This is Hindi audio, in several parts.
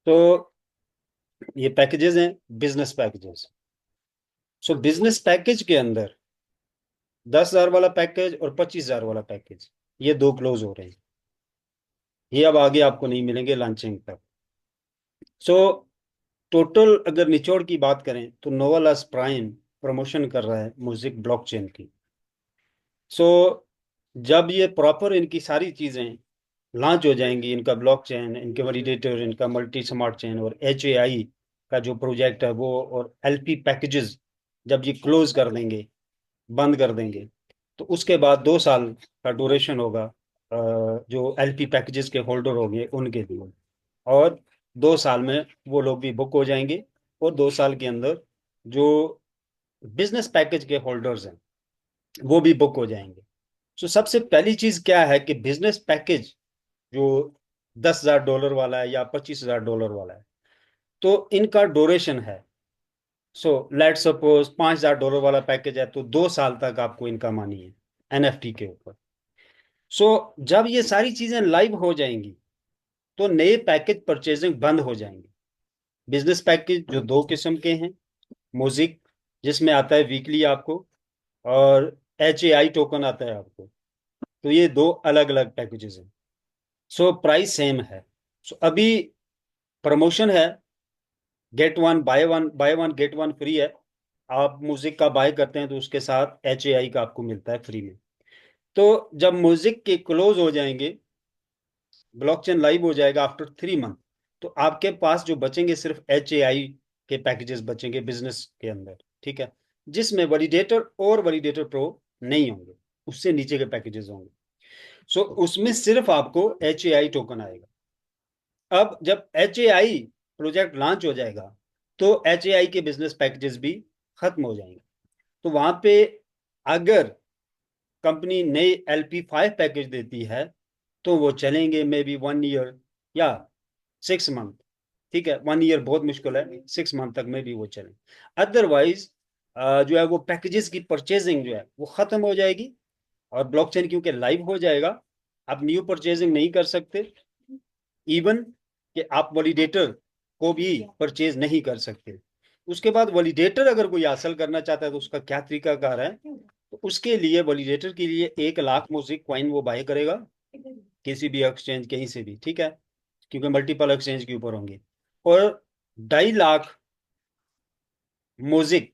तो ये पैकेजेस हैं, बिजनेस पैकेजेस। सो बिजनेस पैकेज के अंदर 10,000 वाला पैकेज और 25,000 वाला पैकेज, ये दो क्लोज हो रहे हैं। ये अब आगे आपको नहीं मिलेंगे लॉन्चिंग तक। सो टोटल अगर निचोड़ की बात करें तो नोवालास प्राइम प्रमोशन कर रहा है म्यूजिक ब्लॉकचेन की। सो जब ये प्रॉपर इनकी सारी चीजें लॉन्च हो जाएंगी, इनका ब्लॉकचेन, इनके वैलिडेटर, इनका मल्टी स्मार्ट चेन और HAI का जो प्रोजेक्ट है वो, और LP पैकेजेस जब ये क्लोज कर देंगे, बंद कर देंगे, तो उसके बाद 2 साल का ड्यूरेशन होगा जो LP पैकेजेस के होल्डर होंगे उनके लिए। और 2 साल में वो लोग भी बुक हो जाएंगे, और 2 साल के अंदर जो बिजनेस पैकेज के होल्डर्स हैं वो भी बुक हो जाएंगे। तो सबसे पहली चीज क्या है कि बिजनेस पैकेज जो $10,000 वाला है या $25,000 वाला है, तो इनका ड्यूरेशन है। सो लेट सपोज $5,000 वाला पैकेज है तो 2 साल तक आपको इनकम आनी है NFT के ऊपर। सो जब ये सारी चीजें लाइव हो जाएंगी तो नए पैकेज परचेजिंग बंद हो जाएंगे। बिजनेस पैकेज जो दो किस्म के हैं, म्यूजिक जिसमें आता है वीकली आपको, और HAI टोकन आता है आपको। तो ये दो अलग अलग पैकेजेस हैं। सो प्राइस सेम है। सो अभी प्रमोशन है, by one get one free है। आप म्यूजिक का बाय करते हैं तो उसके साथ HAI का आपको मिलता है फ्री में। तो जब म्यूजिक के क्लोज हो जाएंगे, ब्लॉकचेन लाइव हो जाएगा आफ्टर 3 मंथ, तो आपके पास जो बचेंगे सिर्फ HAI के पैकेजेस बचेंगे बिजनेस के अंदर, ठीक है, जिसमें वैलिडेटर और वैलिडेटर प्रो नहीं होंगे, उससे नीचे के पैकेजेस होंगे। सो उसमें सिर्फ आपको HAI टोकन आएगा। अब जब HAI प्रोजेक्ट लॉन्च हो जाएगा तो HAI के बिजनेस पैकेजेस भी खत्म हो जाएंगे। तो वहां पे अगर कंपनी नई LP5 पैकेज देती है तो वो चलेंगे मे बी 1 ईयर या 6 मंथ। ठीक है, 1 ईयर बहुत मुश्किल है, 6 मंथ तक में भी वो चले। अदरवाइज जो है वो पैकेजेस की परचेजिंग जो है वो खत्म हो जाएगी, और ब्लॉकचेन क्योंकि लाइव हो जाएगा, आप न्यू परचेजिंग नहीं कर सकते। इवन कि आप वैलिडेटर को भी परचेज नहीं कर सकते। उसके बाद वैलिडेटर अगर कोई हासिल करना चाहता है तो उसका क्या तरीकाकार है, तो उसके लिए वैलिडेटर के लिए 1 लाख म्यूजिक कॉइन वो बाय करेगा किसी भी एक्सचेंज कहीं से भी, ठीक है, क्योंकि मल्टीपल एक्सचेंज के ऊपर होंगे। और 2.5 लाख म्यूजिक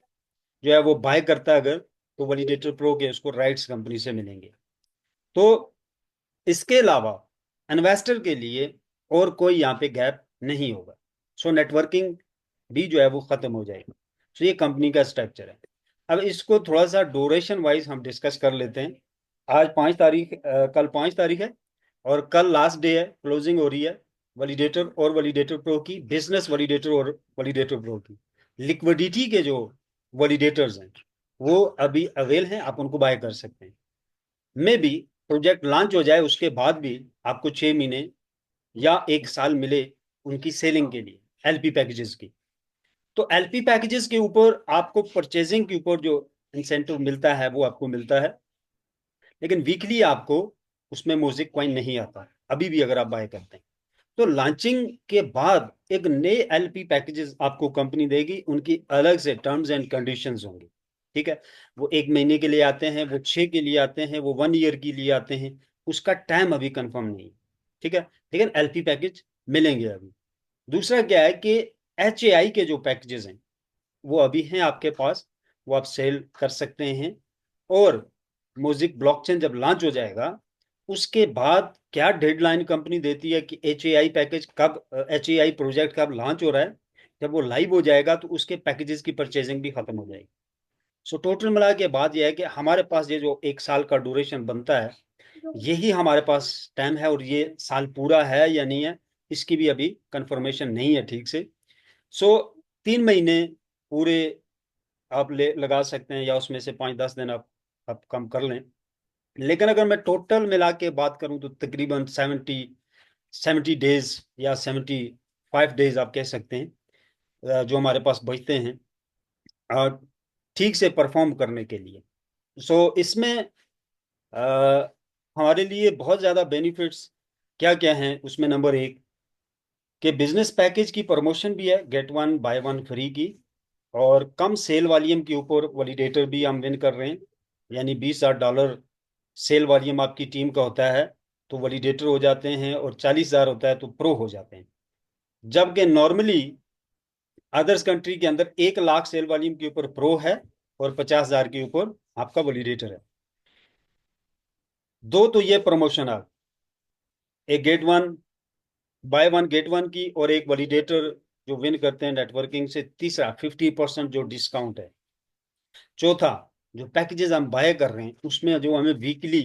जो है वो बाय करता है अगर, तो वैलिडेटर प्रो के उसको राइट्स कंपनी से मिलेंगे। तो इसके अलावा इन्वेस्टर के लिए और कोई यहाँ पे गैप नहीं होगा। सो नेटवर्किंग भी जो है वो खत्म हो जाएगी। सो ये कंपनी का स्ट्रक्चर है। अब इसको थोड़ा सा ड्यूरेशन वाइज हम डिस्कस कर लेते हैं। आज 5 तारीख, कल 5 तारीख है, और कल लास्ट डे है, क्लोजिंग हो रही है वैलिडेटर और वैलिडेटर प्रो की, बिजनेस वैलिडेटर और वैलिडेटर प्रो की। लिक्विडिटी के जो वैलिडेटर्स हैं वो अभी अवेल हैं, आप उनको बाय कर सकते हैं। मे बी प्रोजेक्ट लॉन्च हो जाए उसके बाद भी आपको 6 महीने या 1 साल मिले उनकी सेलिंग के लिए LP पैकेजेस की। तो LP पैकेजेस के ऊपर आपको परचेजिंग के ऊपर जो इंसेंटिव मिलता है वो आपको मिलता है, लेकिन वीकली आपको उसमें म्यूजिक कॉइन नहीं आता अभी भी अगर आप बाय करते हैं। तो लॉन्चिंग के बाद एक नए LP पैकेजेस आपको कंपनी देगी, उनकी अलग से टर्म्स एंड कंडीशंस होंगी। ठीक है, वो 1 महीने के लिए आते हैं, वो 6 के लिए आते हैं, वो 1 ईयर के लिए आते हैं, उसका टाइम अभी कंफर्म नहीं है। ठीक है, लेकिन LP पैकेज मिलेंगे अभी। दूसरा क्या है कि HAI के जो पैकेजेस हैं वो अभी हैं आपके पास, वो आप सेल कर सकते हैं। और म्यूजिक ब्लॉकचेन जब लॉन्च हो जाएगा उसके बाद क्या डेडलाइन कंपनी देती है कि HAI पैकेज कब, HAI प्रोजेक्ट कब लॉन्च हो रहा है, जब वो लाइव हो जाएगा तो उसके पैकेजेस की परचेजिंग भी खत्म हो जाएगी। सो टोटल मिला के बात यह है कि हमारे पास ये जो 1 साल का ड्यूरेशन बनता है, यही हमारे पास टाइम है, और ये साल पूरा है या नहीं है इसकी भी अभी कंफर्मेशन नहीं है ठीक से। सो 3 महीने पूरे आप ले लगा सकते हैं, या उसमें से 5-10 दिन आप कम कर लें। लेकिन अगर मैं टोटल मिला के बात करूं तो तकरीबन 70 डेज या 75 डेज आप कह सकते हैं जो हमारे पास बचते हैं और ठीक से परफॉर्म करने के लिए। सो इसमें अ, हमारे लिए बहुत ज़्यादा बेनिफिट्स क्या क्या हैं उसमें, नंबर 1, कि बिजनेस पैकेज की प्रमोशन भी है, get one by one free की, और कम सेल वॉल्यूम के ऊपर वैलिडेटर भी हम विन कर रहे हैं। यानी $20,000 सेल वॉल्यूम आपकी टीम का होता है तो वैलिडेटर हो जाते हैं, और 40,000 होता है तो प्रो हो जाते हैं। जबकि नॉर्मली अदर्स कंट्री के अंदर 1 लाख सेल वॉल्यूम के ऊपर प्रो है और 50,000 के ऊपर आपका वैलिडेटर है। दो तो ये प्रमोशन आ, एक get one by one get one की, और एक वैलिडेटर जो विन करते हैं नेटवर्किंग से। तीसरा 50% जो डिस्काउंट है। चौथा, जो पैकेजेस हम बाय कर रहे हैं उसमें जो हमें वीकली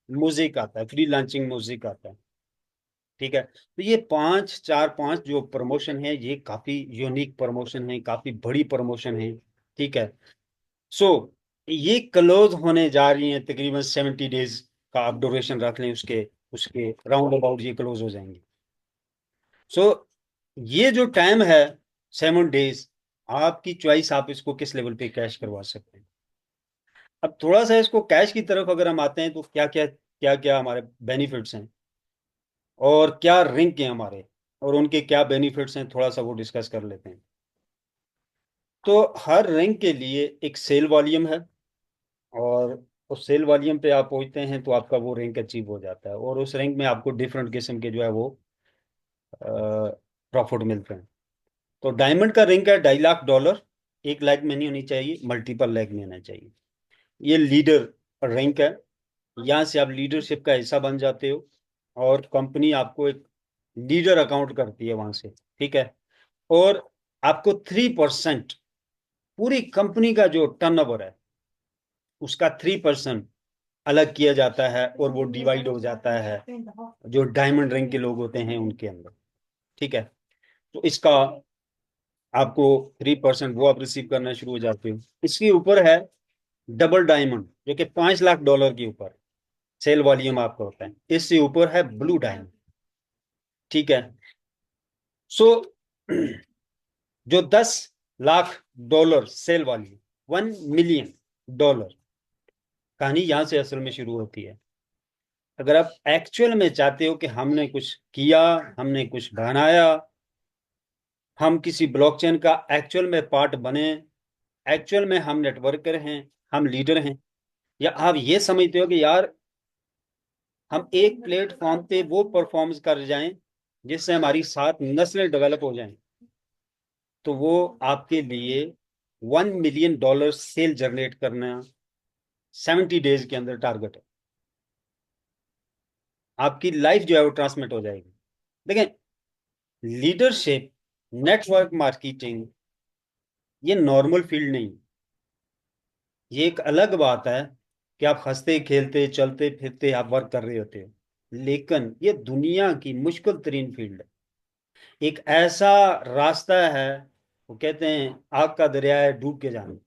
म्यूजिक आता है, फ्री लॉन्चिंग म्यूजिक आता है। ठीक है, तो ये पांच चार पांच जो प्रमोशन है ये काफी यूनिक प्रमोशन है, काफी बड़ी प्रमोशन है। ठीक है। सो ये क्लोज होने जा रही है, तकरीबन 70 डेज का आप ड्यूरेशन रख लें उसके उसके राउंड अबाउट ये क्लोज हो जाएंगे। सो ये जो टाइम है 7 डेज, आपकी चॉइस, आप इसको किस लेवल पे कैश करवा सकते हैं। अब थोड़ा सा इसको कैश की तरफ अगर हम आते हैं तो क्या क्या हमारे बेनिफिट्स हैं और क्या रिंक है हमारे, और उनके क्या बेनिफिट्स हैं, थोड़ा सा वो डिस्कस कर लेते हैं। तो हर रैंक के लिए एक सेल वॉल्यूम है, और उस सेल वॉल्यूम पे आप पहुंचते हैं तो आपका वो रैंक अचीव हो जाता है, और उस रैंक में आपको डिफरेंट किस्म के जो है वो प्रॉफिट मिलते हैं। तो डायमंड का रैंक है $2.5 लाख। 1 लाख में नहीं होनी चाहिए, मल्टीपल लाख में होना चाहिए। ये लीडर रैंक है। यहाँ से आप लीडरशिप का हिस्सा बन जाते हो, और कंपनी आपको एक लीडर अकाउंट करती है वहां से। ठीक है। और आपको 3% पूरी कंपनी का जो टर्नओवर है उसका 3% अलग किया जाता है, और वो डिवाइड हो जाता है जो डायमंड रैंक के लोग होते हैं उनके अंदर। ठीक है। तो इसका आपको 3% वो आप रिसीव करना शुरू हो जाते हो। इसके ऊपर है डबल डायमंड, जो कि $5 लाख के ऊपर सेल वॉल्यूम आपका होता है। इससे ऊपर है ब्लू डायमंड। ठीक है। सो जो $10 लाख सेल वॉल्यूम, $1 मिलियन, कहानी यहां से असल में शुरू होती है। अगर आप एक्चुअल में चाहते हो कि हमने कुछ किया, हमने कुछ बनाया, हम किसी ब्लॉकचेन का एक्चुअल में पार्ट बने, एक्चुअल में हम नेटवर्कर हैं, हम लीडर हैं, या आप ये समझते हो कि यार हम एक प्लेटफॉर्म पे वो परफॉर्मेंस कर जाएं जिससे हमारी 7 नस्लें डेवलप हो जाएं, तो वो आपके लिए $1 मिलियन सेल जनरेट करना 70 डेज के अंदर टारगेट है। आपकी लाइफ जो है वो ट्रांसमिट हो जाएगी। देखें, लीडरशिप, नेटवर्क मार्केटिंग, ये नॉर्मल फील्ड नहीं। ये एक अलग बात है कि आप हंसते खेलते चलते फिरते आप वर्क कर रहे होते हो, लेकिन ये दुनिया की मुश्किल तरीन फील्ड है। एक ऐसा रास्ता है, वो कहते हैं आग का दरिया है डूब के जाना।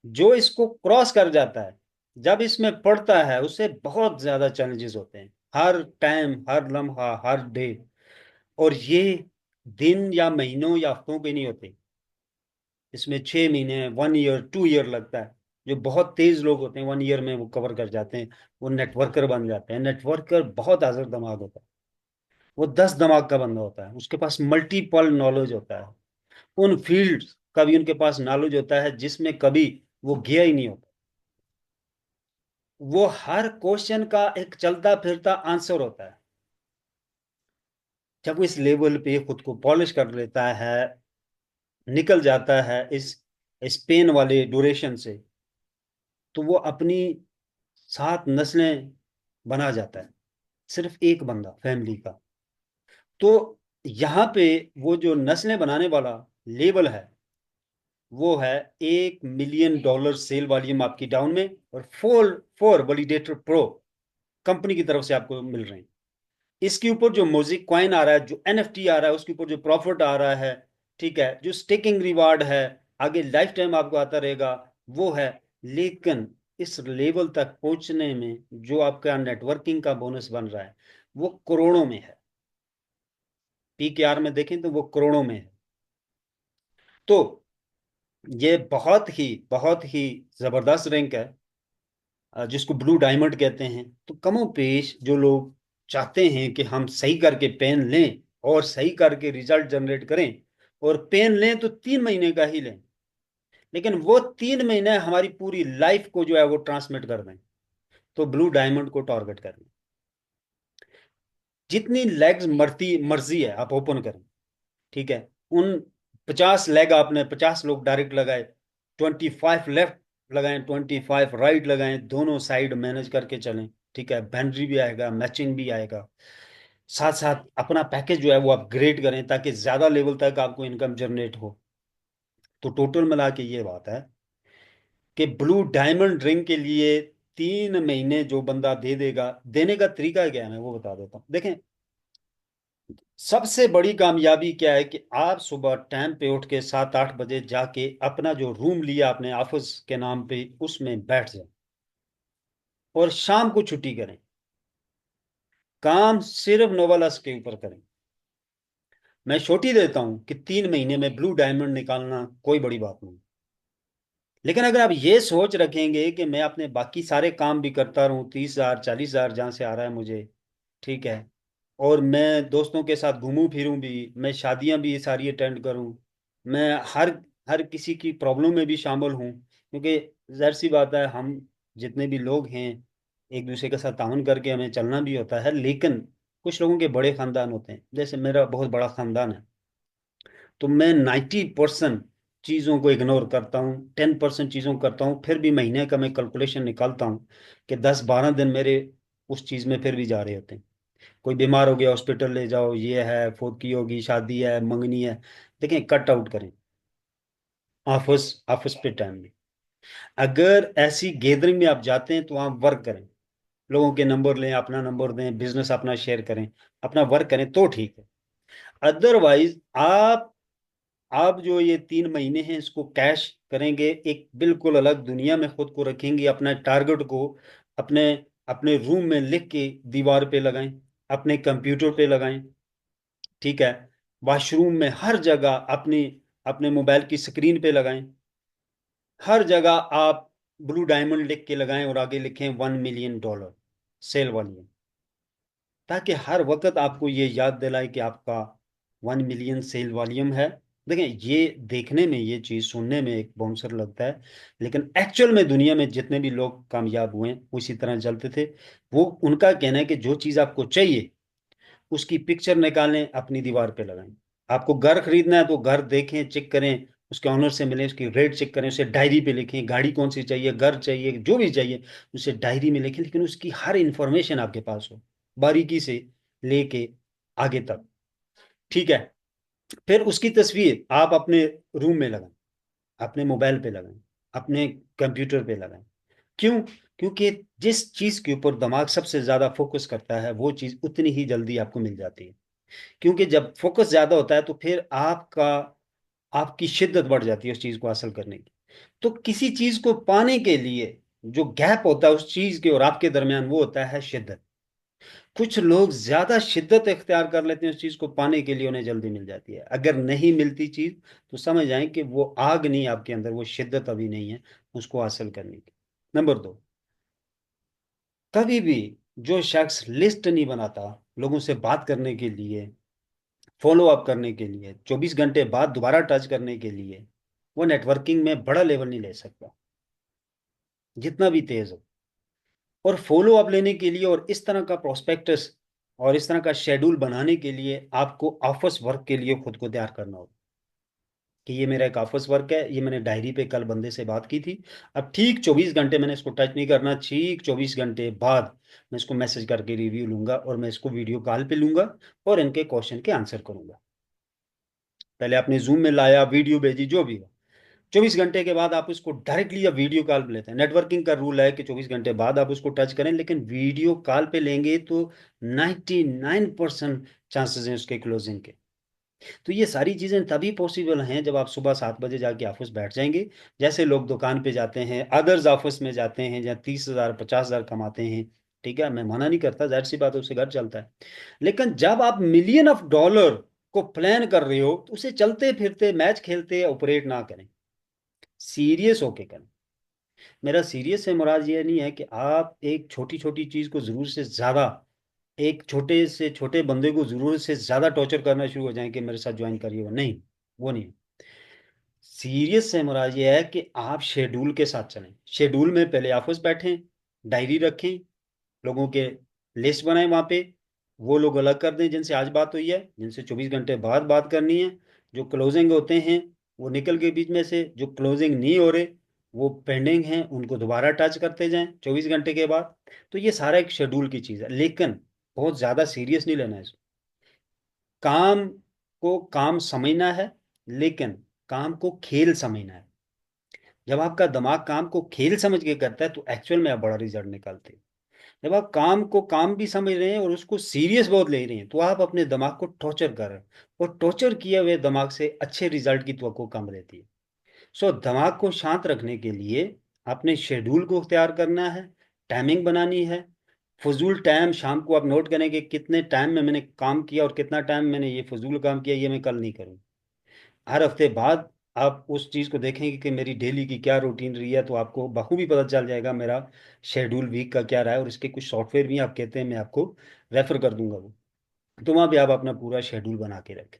जो इसको क्रॉस कर जाता है, जब इसमें पड़ता है, उसे बहुत ज्यादा चैलेंजेस होते हैं, हर टाइम, हर लम्हा, हर डे। और ये दिन या महीनों या हफ्तों के नहीं होते, इसमें 6 महीने, 1 ईयर, 2 ईयर लगता है। जो बहुत तेज लोग होते हैं 1 ईयर में वो कवर कर जाते हैं, वो नेटवर्कर बन जाते हैं। नेटवर्कर बहुत हाजिर दिमाग होता है, वो 10 दिमाग का बंदा होता है, उसके पास मल्टीपल नॉलेज होता है। उन फील्ड का भी उनके पास नॉलेज होता है जिसमें कभी वो गया ही नहीं होता। वो हर क्वेश्चन का एक चलता फिरता आंसर होता है। जब वो इस लेवल पे खुद को पॉलिश कर लेता है, निकल जाता है इस पेन वाले ड्यूरेशन से, तो वो अपनी 7 नस्लें बना जाता है, सिर्फ एक बंदा फैमिली का। तो यहाँ पे वो जो नस्लें बनाने वाला लेवल है, वो है $1 मिलियन सेल वॉल्यूम आपकी डाउन में, और four four validator pro company की तरफ से आपको मिल रहे हैं। इसके ऊपर जो म्यूजिक कॉइन आ रहा है, जो एनएफटी आ रहा है, उसके ऊपर जो प्रॉफिट आ रहा है, ठीक है, जो स्टेकिंग रिवार्ड है, आगे लाइफ टाइम आपको आता रहेगा, वो है। लेकिन इस लेवल तक पहुंचने में जो आपका नेटवर्किंग का बोनस बन रहा है वो करोड़ों में है। पीकेआर में देखें तो वो करोड़ों में है। तो ये बहुत ही जबरदस्त रैंक है, जिसको ब्लू डायमंड कहते हैं। तो कमो पेश जो लोग चाहते हैं कि हम सही करके पेन लें, और सही करके रिजल्ट जनरेट करें, और पेन लें तो 3 महीने का ही लें, लेकिन वो 3 महीने हमारी पूरी लाइफ को जो है वो ट्रांसमिट कर दें, तो ब्लू डायमंड को टारगेट करें। जितनी लेग्स मर्जी मर्जी है आप ओपन करें, ठीक है। उन 50 लेग आपने 50 लोग डायरेक्ट लगाए, 25 लेफ्ट लगाएं, 25 राइट लगाएं, दोनों साइड मैनेज करके चलें, ठीक है। बैनरी भी आएगा, मैचिंग भी आएगा, साथ साथ अपना पैकेज जो है वो अपग्रेड करें ताकि ज्यादा लेवल तक आपको इनकम जनरेट हो। तो टोटल मिला के ये बात है कि ब्लू डायमंड रिंग के लिए 3 महीने जो बंदा दे देगा, देने का तरीका क्या है मैं वो बता देता हूँ। देखें, सबसे बड़ी कामयाबी क्या है कि आप सुबह टाइम पे उठ के 7-8 बजे जाके अपना जो रूम लिया आपने ऑफिस के नाम पे उसमें बैठ जाए, और शाम को छुट्टी करें, काम सिर्फ नोवेल्स के ऊपर करें। मैं छोटी देता हूं कि 3 महीने में ब्लू डायमंड निकालना कोई बड़ी बात नहीं। लेकिन अगर आप ये सोच रखेंगे कि मैं अपने बाकी सारे काम भी करता रहूं, 30,000 40,000 जहां से आ रहा है मुझे, ठीक है, और मैं दोस्तों के साथ घूमूं फिरूं भी, मैं शादियां भी सारी अटेंड करूं, मैं हर हर किसी की प्रॉब्लम में भी शामिल हूं, क्योंकि जाहिर सी बात है हम जितने भी लोग हैं एक दूसरे के साथ ताउन करके हमें चलना भी होता है। लेकिन कुछ लोगों के बड़े खानदान होते हैं, जैसे मेरा बहुत बड़ा खानदान है, तो मैं 90% चीज़ों को इग्नोर करता हूँ, 10% चीज़ों को करता हूँ, फिर भी महीने का मैं कैलकुलेशन निकालता हूँ कि 10-12 दिन मेरे उस चीज़ में फिर भी जा रहे होते हैं। कोई बीमार हो गया हॉस्पिटल ले जाओ, ये है फौतगी होगी, शादी है, मंगनी है, देखें कट आउट करें ऑफिस ऑफिस पे टाइम में। अगर ऐसी गैदरिंग में आप जाते हैं तो वहाँ वर्क करें, लोगों के नंबर लें, अपना नंबर दें, बिजनेस अपना शेयर करें, अपना वर्क करें तो ठीक है। अदरवाइज आप जो ये 3 महीने हैं इसको कैश करेंगे, एक बिल्कुल अलग दुनिया में खुद को रखेंगे। अपना टारगेट को अपने अपने रूम में लिख के दीवार पे लगाएं, अपने कंप्यूटर पे लगाएं, ठीक है। वॉशरूम में हर जगह अपनी अपने मोबाइल की स्क्रीन पे लगाएं, हर जगह आप ब्लू डायमंड लिख के लगाएं और आगे लिखें $1 मिलियन सेल वाली, ताकि हर वक्त आपको ये याद दिलाए कि आपका 1 मिलियन सेल वॉल्यूम है। देखें, ये देखने में ये चीज़ सुनने में एक बाउंसर लगता है, लेकिन एक्चुअल में दुनिया में जितने भी लोग कामयाब हुए हैं उसी तरह चलते थे। वो उनका कहना है कि जो चीज़ आपको चाहिए उसकी पिक्चर निकालें, अपनी दीवार पे लगाएं। आपको घर खरीदना है तो घर देखें, चेक करें, उसके ऑनर से मिलें, उसकी रेट चेक करें, उसे डायरी पे लिखें, गाड़ी कौन सी चाहिए, घर चाहिए, जो भी चाहिए उसे डायरी में लिखें, लेकिन उसकी हर इंफॉर्मेशन आपके पास हो, बारीकी से लेके आगे तक, ठीक है। फिर उसकी तस्वीर आप अपने रूम में लगाएं, अपने मोबाइल पे लगाएं, अपने कंप्यूटर पे लगाएं। क्यों? क्योंकि जिस चीज के ऊपर दिमाग सबसे ज्यादा फोकस करता है वो चीज उतनी ही जल्दी आपको मिल जाती है। क्योंकि जब फोकस ज्यादा होता है तो फिर आपकी शिद्दत बढ़ जाती है उस चीज को हासिल करने की। तो किसी चीज को पाने के लिए जो गैप होता है उस चीज के और आपके दरमियान वो होता है शिद्दत। कुछ लोग ज्यादा शिद्दत इख्तियार कर लेते हैं उस चीज को पाने के लिए, उन्हें जल्दी मिल जाती है। अगर नहीं मिलती चीज तो समझ जाएं कि वो आग नहीं आपके अंदर, वो शिद्दत अभी नहीं है उसको हासिल करने की। नंबर 2, कभी भी जो शख्स लिस्ट नहीं बनाता लोगों से बात करने के लिए, फॉलो अप करने के लिए, 24 घंटे बाद दोबारा टच करने के लिए, वो नेटवर्किंग में बड़ा लेवल नहीं ले सकता जितना भी तेज हो। और फॉलो अप लेने के लिए और इस तरह का प्रोस्पेक्टस और इस तरह का शेड्यूल बनाने के लिए आपको ऑफिस वर्क के लिए खुद को तैयार करना होगा कि ये मेरा एक ऑफिस वर्क है, ये मैंने डायरी पे कल बंदे से बात की थी, अब ठीक 24 घंटे मैंने इसको टच नहीं करना, ठीक 24 घंटे बाद मैं इसको मैसेज करके रिव्यू लूंगा और मैं इसको वीडियो कॉल पे लूंगा और इनके क्वेश्चन के आंसर करूंगा। पहले आपने जूम में लाया, वीडियो भेजी, जो भी हुआ, 24 घंटे के बाद आप उसको डायरेक्टली या वीडियो कॉल पे लेते हैं। नेटवर्किंग का रूल है कि 24 घंटे बाद आप उसको टच करें, लेकिन वीडियो कॉल पे लेंगे तो 99% चांसेस हैं उसके क्लोजिंग के। तो ये सारी चीजें तभी पॉसिबल हैं जब आप सुबह 7 बजे जाके ऑफिस बैठ जाएंगे। जैसे लोग दुकान पे जाते हैं, अदर्स ऑफिस में जाते हैं जहाँ 30,000 50,000 कमाते हैं, ठीक है, मैं मना नहीं करता, जाहिर सी बात है उससे घर चलता है। लेकिन जब आप मिलियन ऑफ डॉलर को प्लान कर रहे हो तो उसे चलते फिरते मैच खेलते ऑपरेट ना करें, सीरियस होके करें। मेरा सीरियस से मुराद ये नहीं है कि आप एक छोटी छोटी चीज को जरूर से ज्यादा एक छोटे से छोटे बंदे को जरूरत से ज्यादा टॉर्चर करना शुरू हो जाए कि मेरे साथ ज्वाइन करिएगा, नहीं, वो नहीं। सीरियस से मुराद ये है कि आप शेड्यूल के साथ चलें। शेड्यूल में पहले ऑफिस बैठें, डायरी रखें, लोगों के लिस्ट बनाएं वहां पे, वो लोग अलग कर दें जिनसे आज बात हुई है, जिनसे 24 घंटे बाद बात करनी है। जो क्लोजिंग होते हैं वो निकल के बीच में से, जो क्लोजिंग नहीं हो रहे वो पेंडिंग हैं, उनको दोबारा टच करते जाएं 24 घंटे के बाद। तो ये सारा एक शेड्यूल की चीज़ है, लेकिन बहुत ज़्यादा सीरियस नहीं लेना है इसको। काम को काम समझना है, लेकिन काम को खेल समझना है। जब आपका दिमाग काम को खेल समझ के करता है तो एक्चुअल में आप बड़ा रिजल्ट निकालते हैं। जब आप काम को काम भी समझ रहे हैं और उसको सीरियस बहुत ले रहे हैं, तो आप अपने दिमाग को टॉर्चर कर रहे हैं, और टॉर्चर किए हुए दिमाग से अच्छे रिजल्ट की तो कम रहती है। सो दिमाग को शांत रखने के लिए अपने शेड्यूल को तैयार करना है, टाइमिंग बनानी है। फजूल टाइम शाम को आप नोट करें कि कितने टाइम में मैंने काम किया और कितना टाइम मैंने ये फजूल काम किया, ये मैं कल नहीं करूँ। हर हफ्ते बाद आप उस चीज़ को देखेंगे कि मेरी डेली की क्या रूटीन रही है, तो आपको बखूबी पता चल जाएगा मेरा शेड्यूल वीक का क्या रहा है। और इसके कुछ सॉफ्टवेयर भी आप कहते हैं, मैं आपको रेफर कर दूंगा वो। तो वहाँ पे आप अपना पूरा शेड्यूल बना के रखें।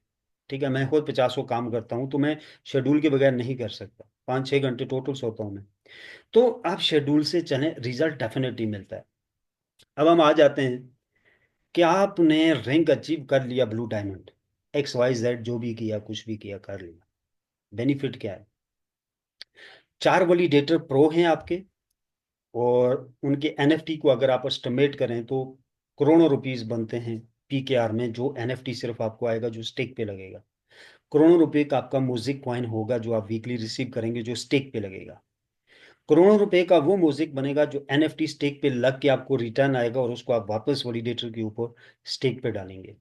ठीक है, मैं खुद 50 काम करता हूँ, तो मैं शेड्यूल के बगैर नहीं कर सकता। 5-6 घंटे टोटल सोता हूँ मैं। तो आप शेड्यूल से चलें, रिजल्ट डेफिनेटली मिलता है। अब हम आ जाते हैं कि आपने रैंक अचीव कर लिया, ब्लू डायमंड, XYZ जो भी किया, कुछ भी किया, कर लिया। बेनिफिट क्या है? 4 वैलिडेटर प्रो हैं आपके, और उनके एनएफटी को अगर आप एस्टिमेट करें तो करोड़ों रुपीस बनते हैं PKR में। जो एनएफटी सिर्फ आपको आएगा जो स्टेक पे लगेगा, करोड़ों रुपए का आपका म्यूजिक कॉइन होगा जो आप वीकली रिसीव करेंगे, जो स्टेक पे लगेगा। करोड़ों रुपए का वो म्यूजिक बनेगा जो एनएफटी स्टेक पे लग के आपको रिटर्न आएगा, और उसको आप वापस वैलिडेटर के ऊपर स्टेक पे डालेंगे।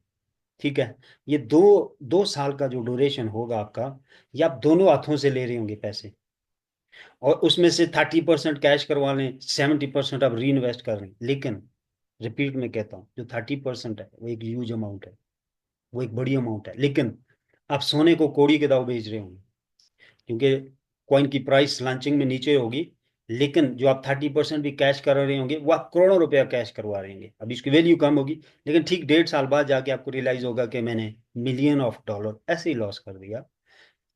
ठीक है, ये दो 2 साल का जो ड्यूरेशन होगा आपका, ये आप दोनों हाथों से ले रहे होंगे पैसे, और उसमें से 30% कैश करवा लें, 70% आप री इन्वेस्ट कर लें। लेकिन रिपीट में कहता हूँ, जो 30% है वो एक ह्यूज अमाउंट है, वो एक बड़ी अमाउंट है। लेकिन आप सोने को कौड़ी के दाव बेच रहे होंगे, क्योंकि कॉइन की प्राइस लॉन्चिंग में नीचे होगी। लेकिन जो आप 30% भी कैश कर रहे होंगे, वो आप करोड़ों रुपया कैश करवा रहे होंगे। अब इसकी वैल्यू कम होगी, लेकिन ठीक 1.5 साल बाद जाके आपको रियलाइज होगा कि मैंने $1 मिलियन ऐसे ही लॉस कर दिया,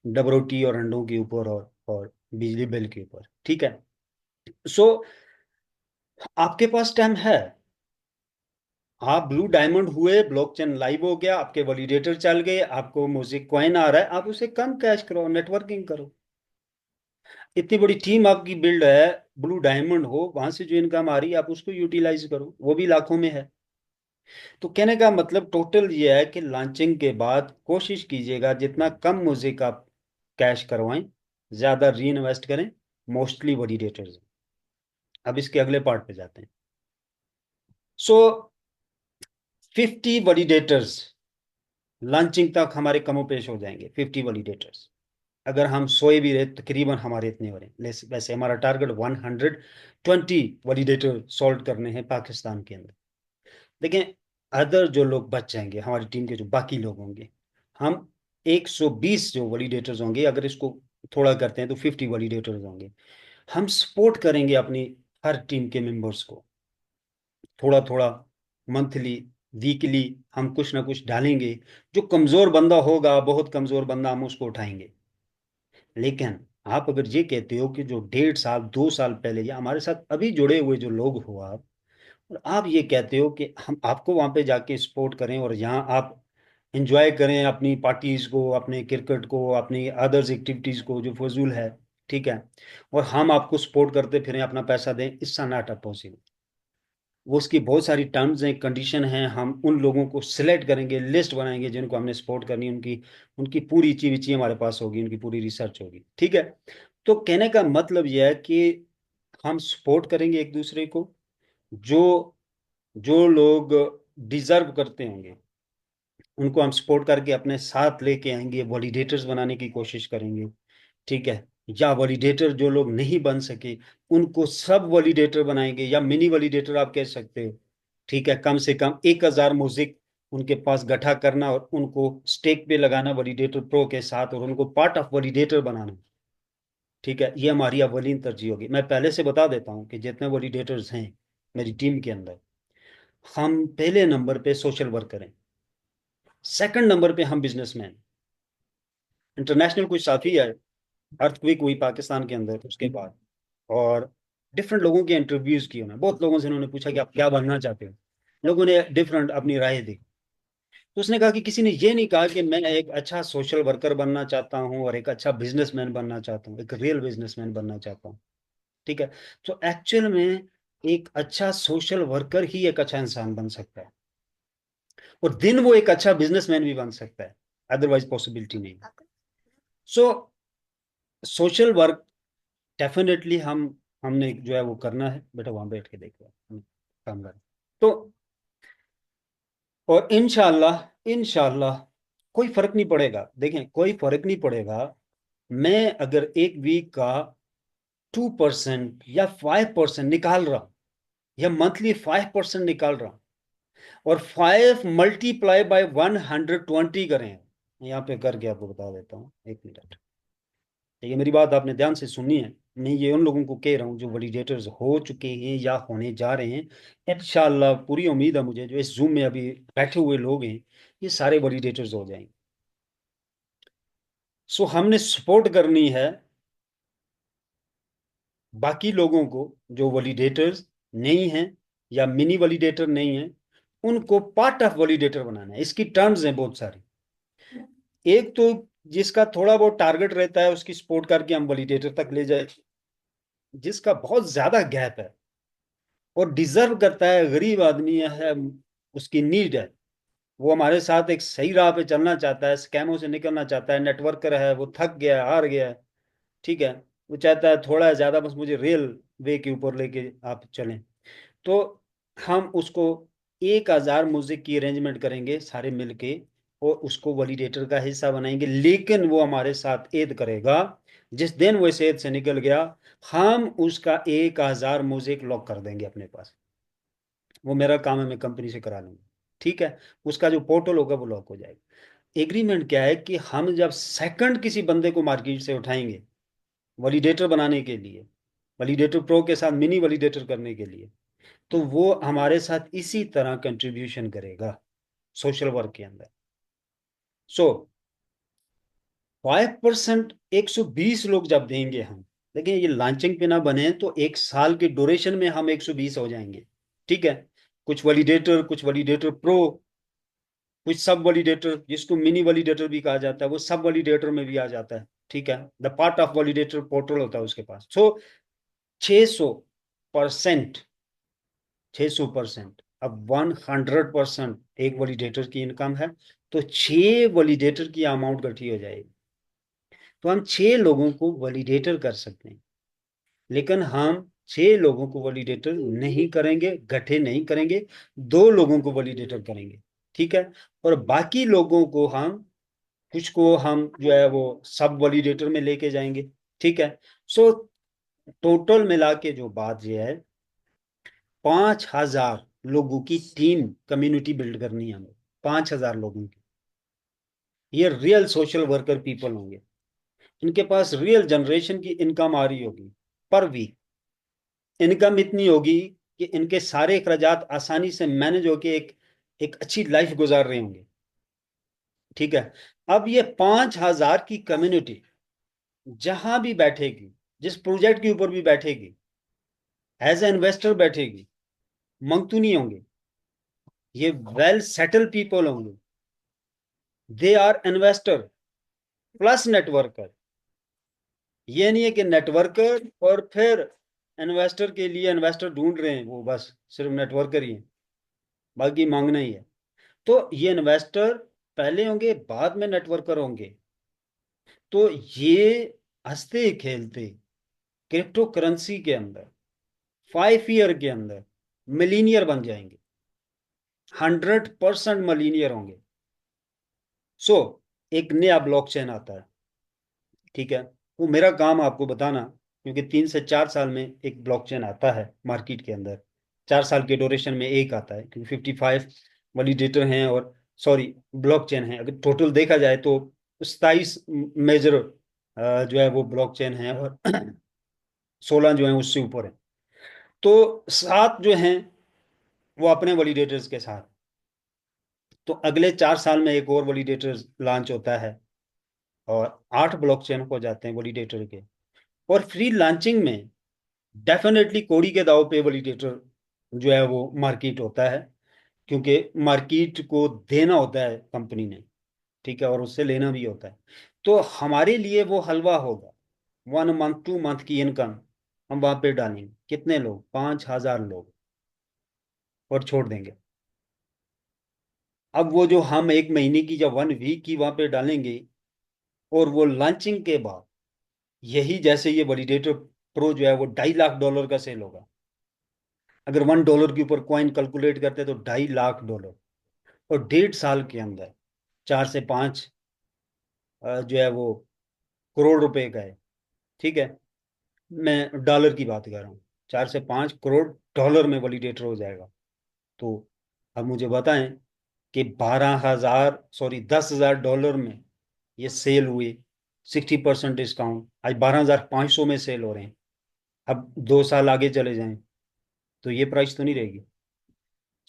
डबल रोटी और अंडों के ऊपर, और बिजली बिल के ऊपर। ठीक है। सो आपके पास टाइम है, आप ब्लू डायमंड हुए, ब्लॉकचेन लाइव हो गया, आपके वैलिडेटर चल गए, आपको म्यूजिक कॉइन आ रहा है, आप उसे कम कैश करो, नेटवर्किंग करो। इतनी बड़ी टीम आपकी बिल्ड है, ब्लू डायमंड हो, वहां से जो इनकम आ रही है आप उसको यूटिलाइज करो, वो भी लाखों में है। तो कहने का मतलब टोटल ये है कि लॉन्चिंग के बाद कोशिश कीजिएगा जितना कम म्यूजिक आप कैश करवाएं, ज्यादा री इन्वेस्ट करें, मोस्टली वैलिडेटर्स। अब इसके अगले पार्ट पे जाते हैं। सो 50 वैलिडेटर्स लॉन्चिंग तक हमारे कमोपेश हो जाएंगे। 50 वैलिडेटर्स अगर हम सोए भी रहे, तकरीबन हमारे इतने हो रहे हैं। वैसे हमारा टारगेट 120 वैलिडेटर सॉल्व करने हैं पाकिस्तान के अंदर। देखें, अदर जो लोग बच जाएंगे हमारी टीम के, जो बाकी लोग होंगे, हम 120 जो वैलिडेटर्स होंगे, अगर इसको थोड़ा करते हैं तो 50 वैलिडेटर्स होंगे। हम सपोर्ट करेंगे अपनी हर टीम के मेंबर्स को, थोड़ा थोड़ा, मंथली, वीकली, हम कुछ ना कुछ डालेंगे। जो कमजोर बंदा होगा, बहुत कमजोर बंदा, हम उसको उठाएंगे। लेकिन आप अगर ये कहते हो कि जो 1.5 साल 2 साल पहले या हमारे साथ अभी जुड़े हुए जो लोग हो आप, और आप ये कहते हो कि हम आपको वहां पे जाके सपोर्ट करें और यहाँ आप एंजॉय करें अपनी पार्टीज को, अपने क्रिकेट को, अपनी अदर्स एक्टिविटीज को जो फजूल है, ठीक है, और हम आपको सपोर्ट करते फिरें, अपना पैसा दें, इट्स नॉट अ पॉसिबल। वो उसकी बहुत सारी टर्म्स हैं, कंडीशन हैं। हम उन लोगों को सिलेक्ट करेंगे, लिस्ट बनाएंगे जिनको हमने सपोर्ट करनी है, उनकी उनकी पूरी चीज हमारे पास होगी, उनकी पूरी रिसर्च होगी। ठीक है। तो कहने का मतलब यह है कि हम सपोर्ट करेंगे एक दूसरे को। जो जो लोग डिजर्व करते होंगे उनको हम सपोर्ट करके अपने साथ लेके आएंगे, वॉलिडेटर्स बनाने की कोशिश करेंगे। ठीक है। या वॉलिडेटर जो लोग नहीं बन सके, उनको सब वॉलिडेटर बनाएंगे, या मिनी वॉलिडेटर आप कह सकते हो। ठीक है, कम से कम 1,000 म्यूजिक उनके पास गठा करना, और उनको स्टेक पे लगाना वॉलिडेटर प्रो के साथ, और उनको पार्ट ऑफ वॉलिडेटर बनाना। ठीक है, ये हमारी अव्वलीन तरजीह होगी। मैं पहले से बता देता हूँ कि जितने वॉलिडेटर्स हैं मेरी टीम के अंदर, हम पहले नंबर पे सोशल वर्कर हैं, सेकंड नंबर पे हम बिजनेसमैन। इंटरनेशनल कुछ साथी है, अर्थक्वेक हुई पाकिस्तान के अंदर उसके बाद, और डिफरेंट लोगों के इंटरव्यूज किए उन्होंने, बहुत लोगों से उन्होंने पूछा कि आप क्या बनना चाहते हो। लोगों ने डिफरेंट अपनी राय दी। तो उसने कहा कि किसी ने ये नहीं कहा कि मैं एक अच्छा सोशल वर्कर बनना चाहता हूँ और एक अच्छा बिजनेसमैन बनना चाहता हूँ, एक रियल बिजनेसमैन बनना चाहता हूँ। ठीक है। तो एक्चुअल में एक अच्छा सोशल वर्कर ही एक अच्छा इंसान बन सकता है, और दिन वो एक अच्छा बिजनेसमैन भी बन सकता है, अदरवाइज पॉसिबिलिटी नहीं। सो सोशल वर्क डेफिनेटली हमने जो है वो करना है। बेटा वहां बैठ के देखो, हम काम करें तो। और इंशाल्लाह इंशाल्लाह कोई फर्क नहीं पड़ेगा, देखें कोई फर्क नहीं पड़ेगा। मैं अगर एक वीक का 2% या 5% निकाल रहा हूं, या मंथली 5% निकाल रहा हूं, और 5 × 120 करें, यहाँ पे करके आपको बता देता हूँ, 1 मिनट। ये मेरी बात आपने ध्यान से सुननी है। मैं ये उन लोगों को कह रहा हूँ जो वैलिडेटर्स हो चुके हैं या होने जा रहे हैं। इंशाल्लाह पूरी उम्मीद है मुझे, जो इस जूम में अभी बैठे हुए लोग हैं ये सारे वैलिडेटर्स हो जाएंगे। सो हमने सपोर्ट करनी है बाकी लोगों को जो वैलिडेटर्स नहीं हैं या मिनी वैलिडेटर नहीं हैं, उनको पार्ट ऑफ वैलिडेटर बनाना है। इसकी टर्म्स हैं बहुत सारी। एक तो जिसका थोड़ा बहुत टारगेट रहता है उसकी सपोर्ट करके हम वैलिडेटर तक ले जाए। जिसका बहुत ज्यादा गैप है और डिजर्व करता है, गरीब आदमी है, उसकी नीड है, वो हमारे साथ एक सही राह पे चलना चाहता है, स्कैमों से निकलना चाहता है, नेटवर्कर है, वो थक गया है, हार गया है। ठीक है। वो चाहता है थोड़ा है ज्यादा बस मुझे रियल वे के ऊपर लेके आप चलें। तो हम उसको 1,000 म्यूजिक की अरेंजमेंट करेंगे सारे मिलके, और उसको वैलिडेटर का हिस्सा बनाएंगे, लेकिन वो हमारे साथ एड करेगा। जिस दिन वो इस एड से निकल गया, हम उसका 1,000 म्यूजिक लॉक कर देंगे अपने पास। वो मेरा काम है, मैं कंपनी से करा लूंगा। ठीक है। उसका जो पोर्टल होगा वो लॉक हो जाएगा। एग्रीमेंट क्या है कि हम जब सेकंड किसी बंदे को मार्केट से उठाएंगे वैलिडेटर बनाने के लिए, वैलिडेटर प्रो के साथ मिनी वैलिडेटर करने के लिए, तो वो हमारे साथ इसी तरह कंट्रीब्यूशन करेगा सोशल वर्क के अंदर। सो 5%, 120 लोग जब देंगे हम, लेकिन ये लॉन्चिंग पे ना बने तो 1 साल के ड्यूरेशन में हम 120 हो जाएंगे। ठीक है। कुछ वैलिडेटर प्रो, कुछ सब वैलिडेटर जिसको मिनी वैलिडेटर भी कहा जाता है, वो सब वैलिडेटर में भी आ जाता है। ठीक है। The part of validator portal होता है उसके पास। सो 600%, 600%। अब 100% एक वैलिडेटर की इनकम है, तो 6 वैलिडेटर की अमाउंट इकट्ठी हो जाएगी। तो हम 6 लोगों को वैलिडेटर कर सकते हैं, लेकिन हम 6 लोगों को वैलिडेटर नहीं करेंगे, गठे नहीं करेंगे, 2 लोगों को वैलिडेटर करेंगे। ठीक है। और बाकी लोगों को हम, कुछ को हम जो है वो सब वैलिडेटर में लेके जाएंगे। ठीक है। सो टोटल मिला के जो बात ये है, 5,000 लोगों की टीम कम्युनिटी बिल्ड करनी है हमें। 5,000 लोगों की, ये रियल सोशल वर्कर पीपल होंगे। इनके पास रियल जनरेशन की इनकम आ रही होगी, पर वीक इनकम इतनी होगी कि इनके सारे अखराजात आसानी से मैनेज होके एक एक अच्छी लाइफ गुजार रहे होंगे। ठीक है। अब ये 5,000 की कम्युनिटी जहां भी बैठेगी, जिस प्रोजेक्ट के ऊपर भी बैठेगी, एज ए इन्वेस्टर बैठेगी, मंगतू नहीं होंगे, ये वेल सेटल पीपल होंगे। They are investor plus networker. ये नहीं है कि नेटवर्कर और फिर इन्वेस्टर के लिए इन्वेस्टर ढूंढ रहे हैं, वो बस सिर्फ नेटवर्कर ही है, बाकी मांगना ही है। तो ये इन्वेस्टर पहले होंगे, बाद में नेटवर्कर होंगे। तो ये हंसते खेलते क्रिप्टो करेंसी के अंदर 5 ईयर के अंदर मिलीनियर बन जाएंगे, 100% मिलीनियर होंगे। सो एक नया ब्लॉकचेन आता है। ठीक है। वो मेरा काम आपको बताना, क्योंकि 3 से 4 साल में एक ब्लॉकचेन आता है मार्केट के अंदर। 4 साल के ड्यूरेशन में एक आता है, क्योंकि 55 वैलिडेटर हैं, और सॉरी ब्लॉकचेन है। अगर टोटल देखा जाए तो 27 मेजर जो है वो ब्लॉकचेन है, और 16 जो है उससे ऊपर है। तो 7 जो हैं वो अपने वैलिडेटर्स के साथ। तो अगले 4 साल में एक और वैलिडेटर लॉन्च होता है, और 8 ब्लॉकचेन हो जाते हैं वैलिडेटर के। और फ्री लॉन्चिंग में डेफिनेटली कौड़ी के दाव पे वैलिडेटर जो है वो मार्केट होता है, क्योंकि मार्केट को देना होता है कंपनी ने, ठीक है, और उससे लेना भी होता है। तो हमारे लिए वो हलवा होगा, 1 मंथ 2 मंथ की इनकम हम वहां पे डालेंगे। कितने लोग? 5,000 लोग, और छोड़ देंगे। अब वो जो हम 1 महीने की या 1 वीक की वहां पे डालेंगे, और वो लॉन्चिंग के बाद यही जैसे ये वैलिडेटर प्रो जो है वो $2.5 लाख का सेल होगा। अगर $1 के ऊपर कॉइन कैलकुलेट करते हैं तो $2.5 लाख। और 1.5 साल के अंदर 4 से 5 जो है वो करोड़ रुपए का है, ठीक है। मैं डॉलर की बात कर रहा हूँ। 4 से 5 करोड़ डॉलर में वैलिडेटर हो जाएगा। तो अब मुझे बताएं कि 10,000 में ये सेल हुई, 60% डिस्काउंट, आज 12,500 में सेल हो रहे हैं। अब 2 साल आगे चले जाएं तो ये प्राइस तो नहीं रहेगी,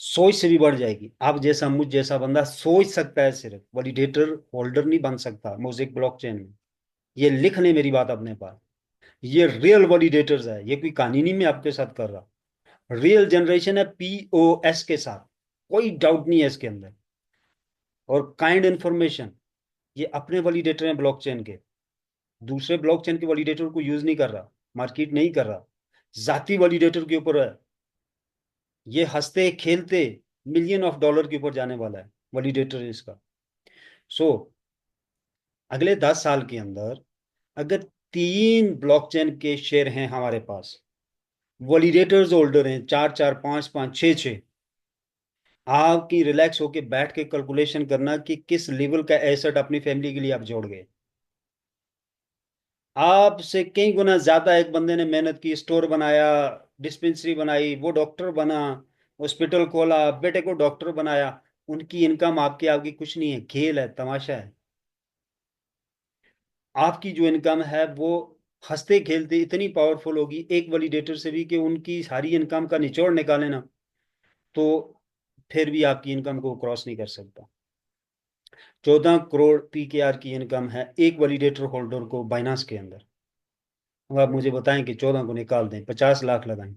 सोच से भी बढ़ जाएगी। आप जैसा मुझ जैसा बंदा सोच सकता है, सिर्फ वैलिडेटर होल्डर नहीं बन सकता मोज़ेक ब्लॉकचेन में। ये लिख लें मेरी बात अपने पास। ये रियल वैलिडेटर्स है, ये कोई कहानी नहीं मैं आपके साथ कर रहा। रियल जनरेशन है POS के साथ, कोई डाउट नहीं है इसके अंदर। और काइंड इंफॉर्मेशन, ये अपने वैलिडेटर हैं ब्लॉकचेन के, दूसरे ब्लॉकचेन के वैलिडेटर को यूज नहीं कर रहा, मार्केट नहीं कर रहा, जाती वैलिडेटर के ऊपर है। ये हंसते खेलते $1 मिलियन के ऊपर जाने वाला है वैलिडेटर इसका। सो अगले 10 साल के अंदर अगर 3 ब्लॉकचेन के शेयर हैं हमारे पास, वैलिडेटर्स होल्डर हैं 4 4 5 5 6 6, आपकी रिलैक्स होके बैठ के कैलकुलेशन करना कि किस लेवल का एसेट अपनी फैमिली के लिए आप जोड़ गए। आपसे कई गुना ज्यादा एक बंदे ने मेहनत की, स्टोर बनाया, डिस्पेंसरी बनाई, वो डॉक्टर बना, हॉस्पिटल खोला, बेटे को डॉक्टर बनाया। उनकी इनकम आपकी आपकी कुछ नहीं है, खेल है, तमाशा है। आपकी जो इनकम है वो हंसते खेलते इतनी पावरफुल होगी एक वैलिडेटर से भी, कि उनकी सारी इनकम का निचोड़ निकाले ना, तो फिर भी आपकी इनकम को क्रॉस नहीं कर सकता। 14 करोड़ PKR की इनकम है एक वैलिडेटर होल्डर को बाइनांस के अंदर। अब आप मुझे बताएं कि 14 को निकाल दें, 50 लाख लगाएं।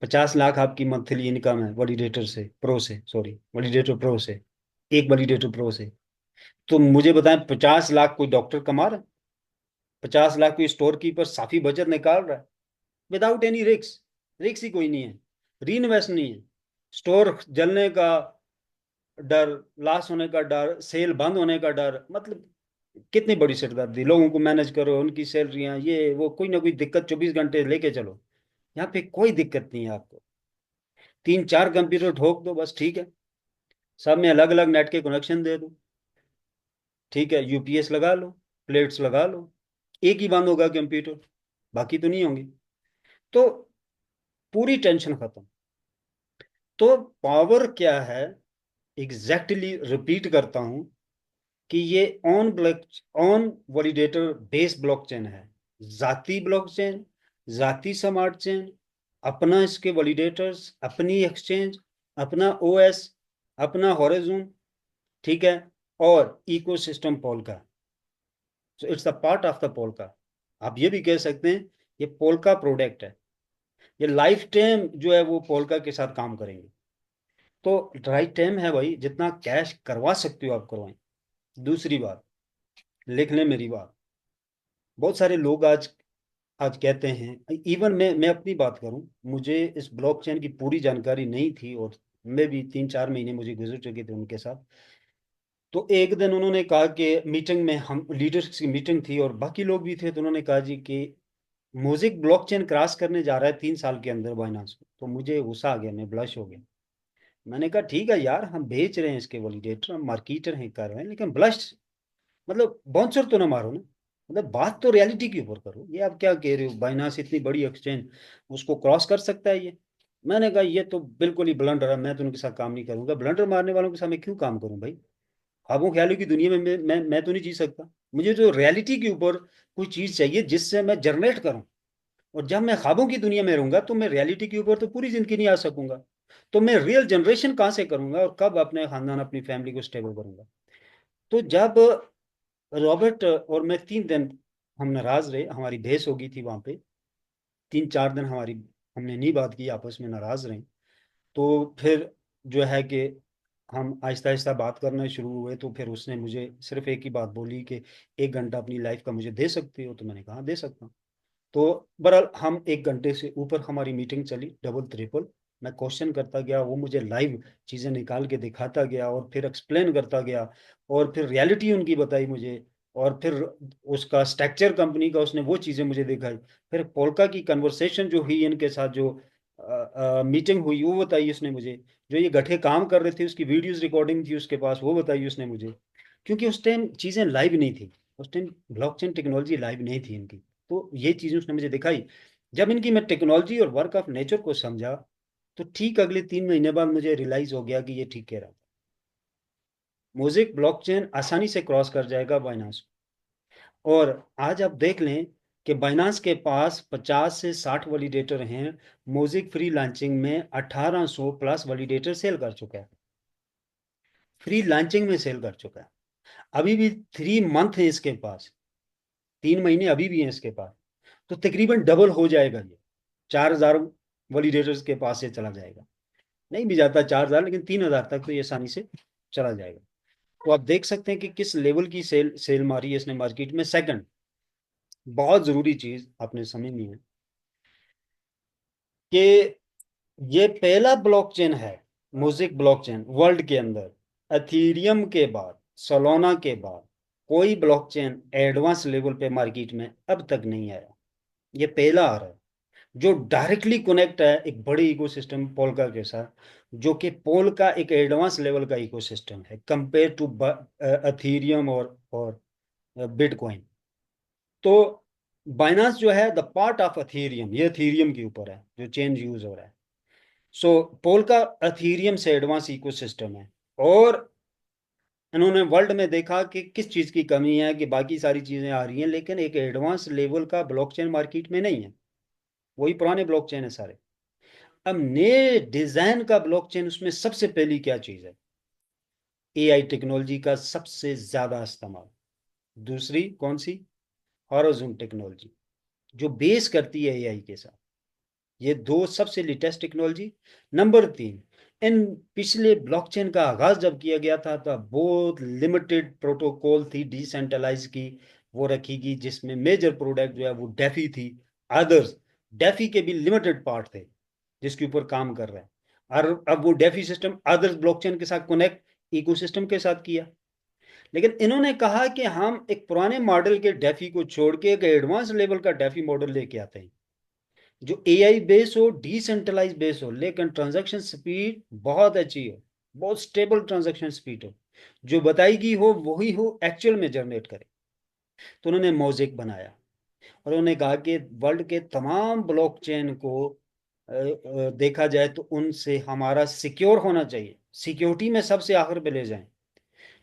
50 लाख आपकी मंथली इनकम है वैलिडेटर से, प्रो से, सॉरी वैलिडेटर प्रो से, एक वैलिडेटर प्रो से। तो मुझे बताएं, 50 लाख कोई डॉक्टर कमा रहा है? 50 लाख कोई स्टोर कीपर साफी बचत निकाल रहा है विदाउट एनी रिक्स? रिक्स ही कोई नहीं है, री इन्वेस्ट नहीं है। स्टोर जलने का डर, लॉस होने का डर, सेल बंद होने का डर, मतलब कितनी बड़ी सिरदर्दी। लोगों को मैनेज करो, उनकी सैलरियां, ये वो, कोई ना कोई दिक्कत 24 घंटे लेके चलो। यहाँ पे कोई दिक्कत नहीं है आपको। 3 4 कंप्यूटर ठोक दो बस, ठीक है। सब में अलग अलग नेट के कनेक्शन दे दो, ठीक है। UPS लगा लो, प्लेट्स लगा लो, एक ही बंद होगा कंप्यूटर, बाकी तो नहीं होंगे। तो पूरी टेंशन खत्म। तो पावर क्या है, एग्जैक्टली रिपीट करता हूं कि ये on block, on validator base blockchain है। जाती ब्लॉकचेन, जाती स्मार्ट चेन, अपना इसके वैलिडेटर्स, अपनी एक्सचेंज, अपना OS, अपना हॉरिजॉन, ठीक है, और ecosystem polka. So it's a part of the polka. आप ये भी कह सकते हैं ये पोल्का प्रोडक्ट है। ये लाइफ टाइम जो है वो पोल्का के साथ काम करेंगे। तो राइट टाइम है भाई, जितना कैश करवा सकते हो आप करवाएं। दूसरी बात, लिख लें मेरी बात। बहुत सारे लोग आज आज कहते हैं, इवन मैं अपनी बात करूं, मुझे इस ब्लॉकचेन की पूरी जानकारी नहीं थी, और मैं भी 3 4 महीने मुझे गुजर चुके थे उनके साथ। तो एक दिन उन्होंने कहा कि मीटिंग में, हम लीडर्स की मीटिंग थी और बाकी लोग भी थे, तो उन्होंने कहा जी कि म्यूजिक ब्लॉकचेन क्रॉस करने जा रहा है 3 साल के अंदर बाइनांस को। तो मुझे गुस्सा आ गया, मैं ब्लश हो गया। मैंने कहा ठीक है यार, हम बेच रहे हैं इसके वैलिडेटर, हम मार्केटर हैं, कर रहे हैं, लेकिन ब्लश मतलब बाउंसर तो ना मारो ना। मतलब बात तो रियलिटी के ऊपर करो। ये आप क्या कह रहे हो, बाइनांस इतनी बड़ी एक्सचेंज, उसको क्रॉस कर सकता है ये? मैंने कहा ये तो बिल्कुल ही ब्लंडर है, मैं तो उनके साथ काम नहीं करूंगा। ब्लंडर मारने वालों के साथ मैं क्यों काम करूं भाई? ख्वाबों ख्यालों की दुनिया में मैं तो नहीं जी सकता। मुझे तो रियलिटी के ऊपर कोई चीज चाहिए जिससे मैं जनरेट करूं। और जब मैं ख्वाबों की दुनिया में रहूंगा तो मैं रियलिटी के ऊपर तो पूरी जिंदगी नहीं आ सकूंगा। तो मैं रियल जनरेशन कहाँ से करूंगा और कब अपने खानदान अपनी फैमिली को स्टेबल करूंगा? तो जब रॉबर्ट और मैं 3 दिन हम नाराज रहे, हमारी बहस हो गई थी वहां पे, 3-4 दिन हमारी हमने नहीं बात की, आपस में नाराज रहे। तो फिर जो है कि हम आहिस्ता आहिस्ता बात करना शुरू हुए। तो फिर उसने मुझे सिर्फ एक ही बात बोली कि 1 घंटा अपनी लाइफ का मुझे दे सकती हो? तो मैंने कहा दे सकता हूँ। तो बहरहाल हम 1 घंटे से ऊपर हमारी मीटिंग चली, डबल ट्रिपल। मैं क्वेश्चन करता गया, वो मुझे लाइव चीज़ें निकाल के दिखाता गया और फिर एक्सप्लेन करता गया, और फिर रियलिटी उनकी बताई मुझे, और फिर उसका स्ट्रक्चर कंपनी का उसने वो चीज़ें मुझे दिखाई। फिर पोल्का की कन्वर्सेशन जो हुई इनके साथ, जो मीटिंग हुई वो बताई उसने मुझे। जो ये गठे काम कर रहे थे उसकी वीडियोस रिकॉर्डिंग थी उसके पास, वो बताई उसने मुझे। क्योंकि उस टाइम चीज़ें लाइव नहीं थी, उस टाइम ब्लॉकचेन टेक्नोलॉजी लाइव नहीं थी इनकी। तो ये चीज़ें उसने मुझे दिखाई। जब इनकी मैं टेक्नोलॉजी और वर्क ऑफ नेचर को समझा, तो ठीक अगले 3 महीने बाद मुझे रियलाइज हो गया कि ये ठीक कह रहा था। मोज़ेक ब्लॉकचेन आसानी से क्रॉस कर जाएगा बाइनांस। और आज आप देख लें कि बाइनांस के पास 50 से 60 वैलिडेटर हैं। मोज़ेक फ्री लॉन्चिंग में 1800 प्लस वैलिडेटर सेल कर चुका है, फ्री लॉन्चिंग में सेल कर चुका है। अभी भी 3 मंथ है इसके पास, 3 महीने अभी भी हैं इसके पास। तो तकरीबन डबल हो जाएगा ये, 4,000 वैलिडेटर्स के पास से चला जाएगा। नहीं भी जाता 4,000, लेकिन 3,000 तक तो ये आसानी से चला जाएगा। तो आप देख सकते हैं कि किस लेवल की सेल सेल मारी है इसने मार्केट में। सेकंड, बहुत जरूरी चीज आपने समझनी है कि ये पहला ब्लॉकचेन है, म्यूजिक ब्लॉकचेन वर्ल्ड के अंदर, एथीरियम के बाद, सोलोना के बाद कोई ब्लॉकचेन एडवांस लेवल पे मार्केट में अब तक नहीं आया। ये पहला आ रहा है जो डायरेक्टली कनेक्ट है एक बड़े इकोसिस्टम पोल्का के साथ, जो कि पोल का एक एडवांस लेवल का इकोसिस्टम है कंपेयर टू अथीरियम और बिटकॉइन। तो बाइनांस जो है द पार्ट ऑफ अथीरियम, ये अथीरियम के ऊपर है जो चेंज यूज हो रहा है। सो पोल का अथीरियम से एडवांस इकोसिस्टम है। और इन्होंने वर्ल्ड में देखा कि किस चीज़ की कमी है, कि बाकी सारी चीज़ें आ रही हैं लेकिन एक एडवांस लेवल का ब्लॉकचेन मार्केट में नहीं है, वही पुराने ब्लॉकचेन है सारे। अब नए डिजाइन का ब्लॉकचेन, उसमें सबसे पहली क्या चीज है? एआई टेक्नोलॉजी का सबसे ज्यादा इस्तेमाल। दूसरी कौन सी? हॉरिजॉन्टल टेक्नोलॉजी, जो बेस करती है एआई के साथ। ये दो सबसे लेटेस्ट टेक्नोलॉजी। नंबर 3, इन पिछले ब्लॉकचेन का आगाज जब किया गया था तब बहुत लिमिटेड प्रोटोकॉल थी डिसेंट्रलाइज की, वो रखी गई, जिसमें मेजर प्रोडक्ट जो है वो डेफी थी। अदर्स, डेफी के भी लिमिटेड पार्ट थे जिसके ऊपर काम कर रहे हैं। और अब वो डेफी सिस्टम अदर्स ब्लॉकचेन के साथ कनेक्ट इकोसिस्टम के साथ किया। लेकिन इन्होंने कहा कि हम एक पुराने मॉडल के डेफी को छोड़ के एक एडवांस लेवल का डेफी मॉडल लेके आते हैं, जो एआई बेस हो, डिसेंट्रलाइज बेस हो, लेकिन ट्रांजैक्शन स्पीड बहुत अच्छी हो, बहुत स्टेबल ट्रांजैक्शन स्पीड हो, जो बताई हो वही हो, एक्चुअल में जनरेट करे। तो उन्होंने मोज़ेक बनाया और उन्होंने कहा कि वर्ल्ड के तमाम ब्लॉकचेन को देखा जाए तो उनसे हमारा सिक्योर होना चाहिए, सिक्योरिटी में सबसे आखिर पे ले जाएं।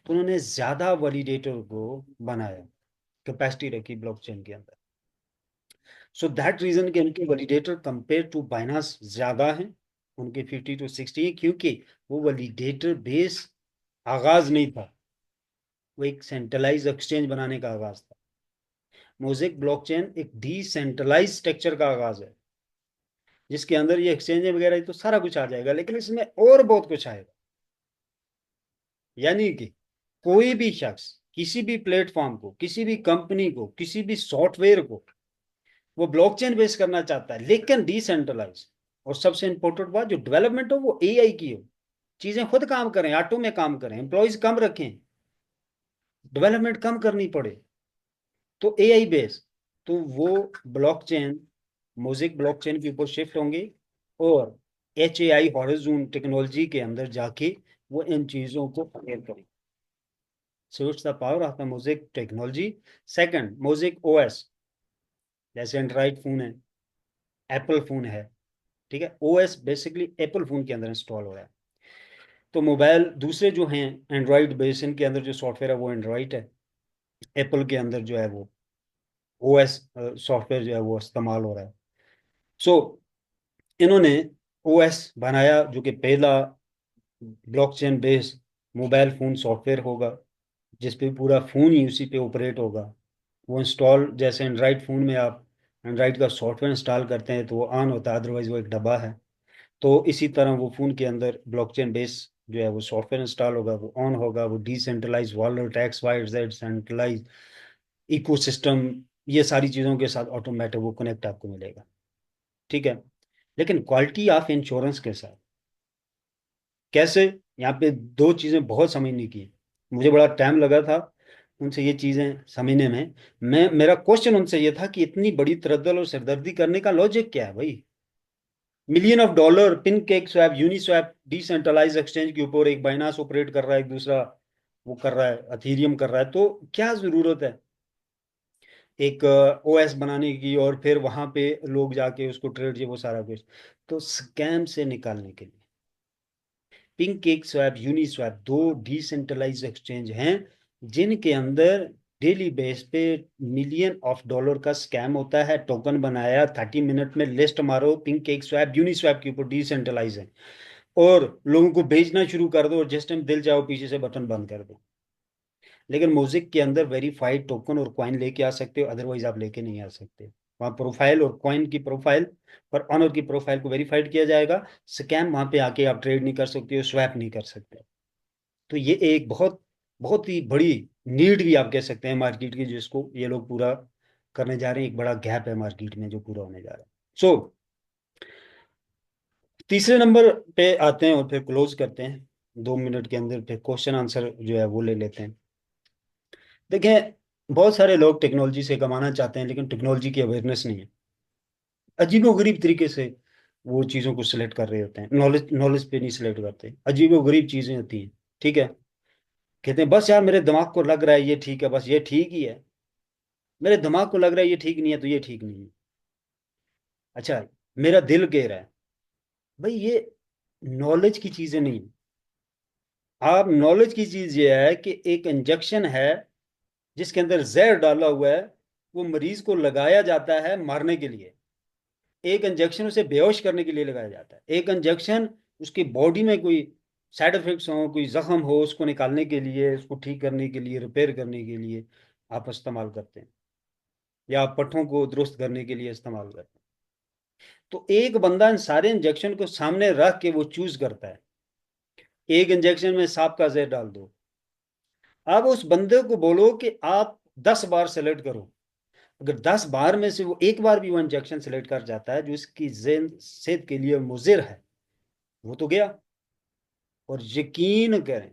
तो उन्होंने ज्यादा वैलिडेटर को बनाया, कैपेसिटी रखी ब्लॉकचेन के अंदर। सो दैट रीजन के उनके वैलिडेटर कंपेयर टू बाइनांस ज्यादा हैं, उनके 50 to 60, क्योंकि वो वैलिडेटर बेस आगाज नहीं था, वो एक सेंट्रलाइज एक्सचेंज बनाने का आगाज था। मोज़ेक ब्लॉकचेन एक डिसेंट्रलाइज स्ट्रक्चर का आगाज है, जिसके अंदर ये एक्सचेंज वगैरह तो सारा कुछ आ जाएगा, लेकिन इसमें और बहुत कुछ आएगा। यानी कि कोई भी शख्स किसी भी प्लेटफॉर्म को, किसी भी कंपनी को, किसी भी सॉफ्टवेयर को वो ब्लॉकचेन बेस करना चाहता है लेकिन डिसेंट्रलाइज। और सबसे इंपॉर्टेंट बात, जो डेवलपमेंट हो वो एआई की हो, चीजें खुद काम करें, ऑटो में काम करें, एम्प्लॉयज कम रखें, डेवलपमेंट कम करनी पड़े, तो एआई बेस, तो वो ब्लॉकचेन मोज़ेक ब्लॉकचेन के ऊपर शिफ्ट होंगे और HAI हॉरिजॉन टेक्नोलॉजी के अंदर जाके वो इन चीजों को क्लियर करें। So it's the power of the mosaic technology. Second, mosaic OS, जैसे एंड्रॉइड फोन है, एप्पल फोन है, ठीक है, ओएस बेसिकली एप्पल फोन के अंदर इंस्टॉल हो रहा है। तो मोबाइल दूसरे जो हैं एंड्रॉइड बेस, इनके अंदर जो सॉफ्टवेयर है वो एंड्रॉइड है, एप्पल के अंदर जो है वो ओएस सॉफ्टवेयर जो है वो इस्तेमाल हो रहा है। सो इन्होंने ओएस बनाया जो कि पहला blockchain based mobile phone software होगा, जिस पे पूरा फोन ही उसी पे ऑपरेट होगा। वो इंस्टॉल, जैसे एंड्रॉइड फोन में आप एंड्रॉइड का सॉफ्टवेयर इंस्टॉल करते हैं तो वो ऑन होता है, अदरवाइज वो एक डब्बा है। तो इसी तरह वो फोन के अंदर ब्लॉकचेन बेस जो है वो सॉफ्टवेयर इंस्टॉल होगा, वो ऑन होगा, वो decentralize wallet, x y z centralize ecosystem, ये सारी चीज़ों के साथ ऑटोमेटिक वो कनेक्ट आपको मिलेगा। ठीक है। लेकिन क्वालिटी ऑफ इंश्योरेंस के साथ कैसे, यहाँ पे दो चीज़ें बहुत समझने की है। मुझे बड़ा टाइम लगा था उनसे ये चीज़ें समझने में। मेरा क्वेश्चन उनसे ये था कि इतनी बड़ी तरद्दल और सिरदर्दी करने का लॉजिक क्या है भाई। Million of dollar pin cake swap, Uniswap decentralise exchange के ऊपर एक बाइनास ऑपरेट कर रहा है, एक दूसरा वो कर रहा है, अथीरियम कर रहा है, तो क्या जरूरत है एक ओएस बनाने की और फिर वहां पे लोग जाके उसको ट्रेड, ये वो सारा कुछ। तो स्कैम से निकालने के लिए पिंक केक स्वैप, यूनिस्वैप दो डिसेंट्रलाइज एक्सचेंज हैं जिनके अंदर डेली बेस पे मिलियन ऑफ डॉलर का स्कैम होता है। टोकन बनाया, 30 मिनट में लिस्ट मारो, पिंक केक स्वैप यूनिस्वैप के ऊपर डिसेंट्रलाइज है, और लोगों को बेचना शुरू कर दो, और जिस टाइम दिल चाहो पीछे से बटन बंद कर दो। लेकिन म्यूजिक के अंदर वेरीफाइड टोकन और कॉइन लेके आ सकते हो, अदरवाइज आप लेके नहीं आ सकते। वहाँ प्रोफाइल और कॉइन की प्रोफाइल और ऑनर की प्रोफाइल को वेरीफाइड किया जाएगा। स्कैम वहाँ पे आके आप ट्रेड नहीं कर सकते हो, स्वैप नहीं कर सकते। तो ये एक बहुत बहुत ही बड़ी नीड भी आप कह सकते हैं मार्केट की, जिसको ये लोग पूरा करने जा रहे हैं। एक बड़ा गैप है मार्केट में जो पूरा होने जा रहा है। सो तीसरे नंबर पे आते हैं और फिर क्लोज करते हैं 2 मिनट के अंदर, फिर क्वेश्चन आंसर जो है वो ले लेते हैं। देखें, बहुत सारे लोग टेक्नोलॉजी से कमाना चाहते हैं लेकिन टेक्नोलॉजी की अवेयरनेस नहीं है। अजीबोगरीब तरीके से वो चीज़ों को सिलेक्ट कर रहे होते हैं, नॉलेज नॉलेज पे नहीं सिलेक्ट करते, अजीबोगरीब चीज़ें होती हैं। ठीक है। कहते हैं बस यार मेरे दिमाग को लग रहा है ये ठीक है, बस ये ठीक ही है। मेरे दिमाग को लग रहा है ये ठीक नहीं है तो ये ठीक नहीं है। अच्छा, मेरा दिल कह रहा है, भाई ये नॉलेज की चीज़ें नहीं है। आप नॉलेज की चीज़ ये है कि एक इंजेक्शन है जिसके अंदर जहर डाला हुआ है, वो मरीज को लगाया जाता है मारने के लिए। एक इंजेक्शन उसे बेहोश करने के लिए लगाया जाता है। एक इंजेक्शन उसकी बॉडी में कोई साइड इफेक्ट्स हो, कोई जख्म हो, उसको निकालने के लिए, उसको ठीक करने के लिए, रिपेयर करने के लिए आप इस्तेमाल करते हैं, या आप पट्टों को दुरुस्त करने के लिए इस्तेमाल करते हैं। तो एक बंदा इन सारे इंजेक्शन को सामने रख के वो चूज करता है, एक इंजेक्शन में सांप का जहर डाल दो। अब उस बंदे को बोलो कि आप 10 बार सेलेक्ट करो, अगर 10 बार में से वो एक बार भी वो इंजेक्शन सेलेक्ट कर जाता है जो इसकी सेहत के लिए मुजिर है, वो तो गया। और यकीन करें,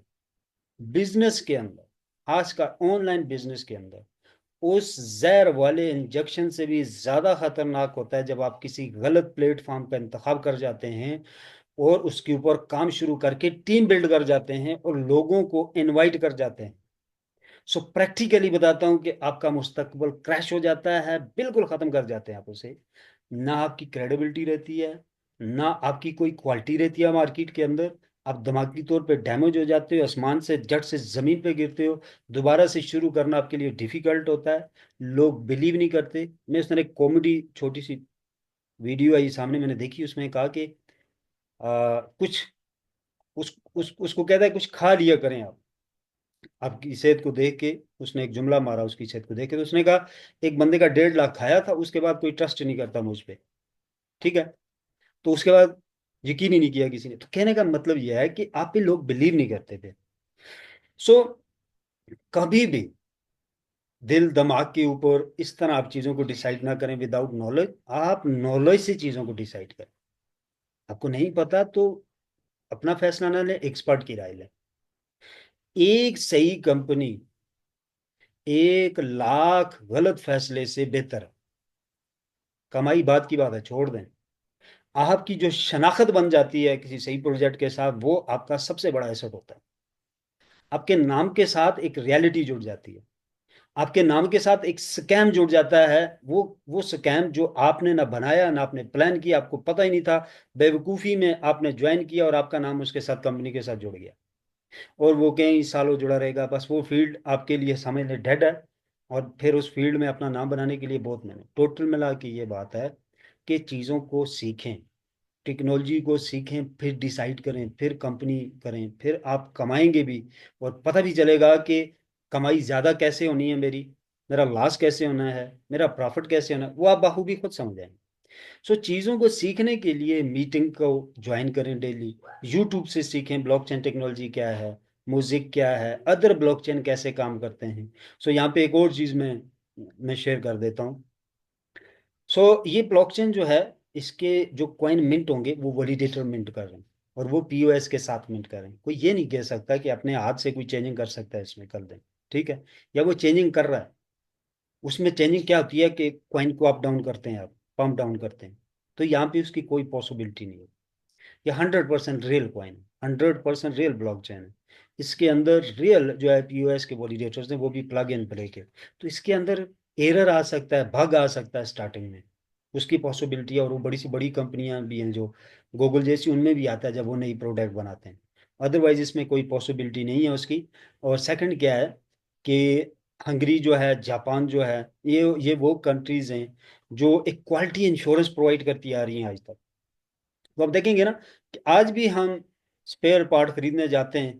बिजनेस के अंदर, खासकर ऑनलाइन बिजनेस के अंदर, उस जहर वाले इंजेक्शन से भी ज्यादा खतरनाक होता है जब आप किसी गलत प्लेटफॉर्म का इंतखाब कर जाते हैं और उसके ऊपर काम शुरू करके टीम बिल्ड कर जाते हैं और लोगों को इनवाइट कर जाते हैं। सो प्रैक्टिकली बताता हूं कि आपका मुस्तकबिल क्रैश हो जाता है, बिल्कुल खत्म कर जाते हैं आप उसे। ना आपकी क्रेडिबिलिटी रहती है, ना आपकी कोई क्वालिटी रहती है मार्केट के अंदर। आप दिमागी तौर पे डैमेज हो जाते हो, आसमान से जट से जमीन पे गिरते हो, दोबारा से शुरू करना आपके लिए डिफिकल्ट होता है। लोग बिलीव नहीं करते। मैं उसने एक कॉमेडी छोटी सी वीडियो आई सामने, मैंने देखी, उसमें कहा कि कुछ उसको कहता है कुछ खा लिया करें आप, आपकी सेहत को देख के। उसने एक जुमला मारा उसकी सेहत को देख के, तो उसने कहा एक बंदे का 1.5 लाख खाया था, उसके बाद कोई ट्रस्ट नहीं करता मुझ पे। ठीक है। तो उसके बाद यकीन ही नहीं किया किसी ने। तो कहने का मतलब यह है कि आप पे लोग बिलीव नहीं करते थे। सो कभी भी दिल दिमाग के ऊपर इस तरह आप चीजों को डिसाइड ना करें विदाउट नॉलेज। आप नॉलेज से चीजों को डिसाइड करें। आपको नहीं पता तो अपना फैसला ना लें, एक्सपर्ट की राय लें। एक सही कंपनी 1 लाख गलत फैसले से बेहतर है। कमाई बात की बात है, छोड़ दें। आपकी जो शनाख्त बन जाती है किसी सही प्रोजेक्ट के साथ, वो आपका सबसे बड़ा एसेट होता है। आपके नाम के साथ एक रियलिटी जुड़ जाती है, आपके नाम के साथ एक स्कैम जुड़ जाता है। वो स्कैम जो आपने ना बनाया ना आपने प्लान किया, आपको पता ही नहीं था, बेवकूफ़ी में आपने ज्वाइन किया और आपका नाम उसके साथ, कंपनी के साथ जुड़ गया, और वो कई सालों जुड़ा रहेगा। बस वो फील्ड आपके लिए समझ लें डेड है, और फिर उस फील्ड में अपना नाम बनाने के लिए बहुत मेहनत। टोटल मिला के ये बात है कि चीज़ों को सीखें, टेक्नोलॉजी को सीखें, फिर डिसाइड करें, फिर कंपनी करें, फिर आप कमाएंगे भी, और पता भी चलेगा कि कमाई ज़्यादा कैसे होनी है मेरी, मेरा लॉस कैसे होना है, मेरा प्रॉफिट कैसे होना है, वो आप बखूबी खुद समझ जाएंगे। सो चीज़ों को सीखने के लिए मीटिंग को ज्वाइन करें डेली, यूट्यूब से सीखें ब्लॉकचेन टेक्नोलॉजी क्या है, म्यूजिक क्या है, अदर ब्लॉकचेन कैसे काम करते हैं। सो यहाँ पे एक और चीज़ मैं शेयर कर देता हूँ। सो ये ब्लॉकचेन जो है, इसके जो कॉइन मिंट होंगे वो वैलिडेटर मिंट कर रहे हैं, और वो पीओएस के साथ मिंट कर रहे हैं। कोई ये नहीं कह सकता कि अपने हाथ से कोई चेंजिंग कर सकता है इसमें, कर दें, ठीक है, या वो चेंजिंग कर रहा है। उसमें चेंजिंग क्या होती है कि कॉइन को अप डाउन करते हैं, आप पंप डाउन करते हैं, तो यहाँ पे उसकी कोई पॉसिबिलिटी नहीं है। ये 100% रियल कॉइन है, 100% रियल ब्लॉकचेन है। इसके अंदर रियल जो है पीओएस के वैलिडेटर्स हैं, वो भी प्लग इन ब्रेक है। तो इसके अंदर एरर आ सकता है, बग आ सकता है स्टार्टिंग में, उसकी पॉसिबिलिटी है। और वो बड़ी सी बड़ी कंपनियां भी हैं जो गूगल जैसी, उनमें भी आता है जब वो नई प्रोडक्ट बनाते हैं। अदरवाइज इसमें कोई पॉसिबिलिटी नहीं है उसकी। और सेकंड क्या है कि हंगरी जो है, जापान जो है, ये वो कंट्रीज हैं जो एक क्वालिटी इंश्योरेंस प्रोवाइड करती आ रही हैं आज तक। तो आप देखेंगे ना कि आज भी हम स्पेयर पार्ट खरीदने जाते हैं,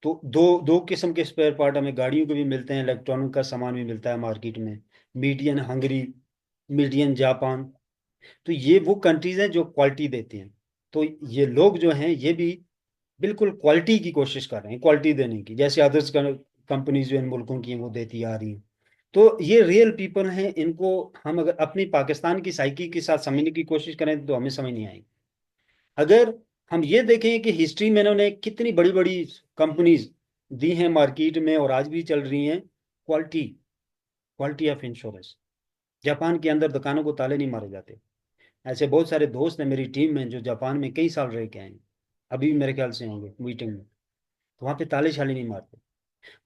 तो दो दो किस्म के स्पेयर पार्ट हमें गाड़ियों के भी मिलते हैं, इलेक्ट्रॉनिक का सामान भी मिलता है मार्केट में। Median Hungary, median Japan. तो ये वो कंट्रीज हैं जो क्वालिटी देती हैं। तो ये लोग जो हैं ये भी बिल्कुल क्वालिटी की कोशिश कर रहे हैं, क्वालिटी देने की, जैसे अदर्स कंपनीज जो इन मुल्कों की हैं वो देती आ रही हैं। तो ये रियल पीपल हैं, इनको हम अगर अपनी पाकिस्तान की साइकी के साथ समझने की कोशिश करें तो हमें समझ नहीं आएगी। अगर हम ये देखें कि हिस्ट्री में इन्होंने कितनी बड़ी बड़ी कंपनीज दी हैं मार्केट में और आज भी चल रही हैं, quality, quality of insurance. Japan के अंदर दुकानों को ताले नहीं मारे जाते। ऐसे बहुत सारे दोस्त हैं मेरी टीम में जो जापान में कई साल रह के आए हैं, अभी भी मेरे ख्याल से होंगे मीटिंग में। तो वहाँ पे ताले शाले नहीं मारते।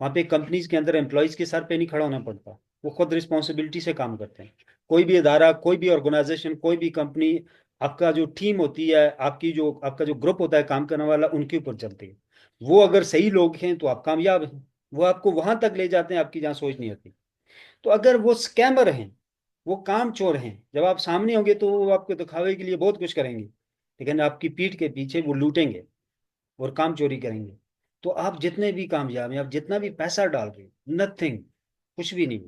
वहाँ पे कंपनीज के अंदर एम्प्लॉयज के सर पे नहीं खड़ा होना पड़ता, वो खुद रिस्पॉन्सिबिलिटी से काम करते हैं। कोई भी इदारा, कोई भी ऑर्गेनाइजेशन, कोई भी कंपनी, आपका जो टीम होती है, आपका जो ग्रुप होता है काम करने वाला, उनके ऊपर चलती है। वो अगर सही लोग हैं तो आप कामयाब हैं, वो आपको वहां तक ले जाते हैं आपकी जहाँ सोच नहीं होती। तो अगर वो स्कैमर हैं, वो काम चोर हैं, जब आप सामने होंगे तो वो आपको दिखावे के लिए बहुत कुछ करेंगे, लेकिन आपकी पीठ के पीछे वो लूटेंगे और काम चोरी करेंगे। तो आप जितने भी कामयाब हैं, आप जितना भी पैसा डाल रहे हो, नथिंग, कुछ भी नहीं।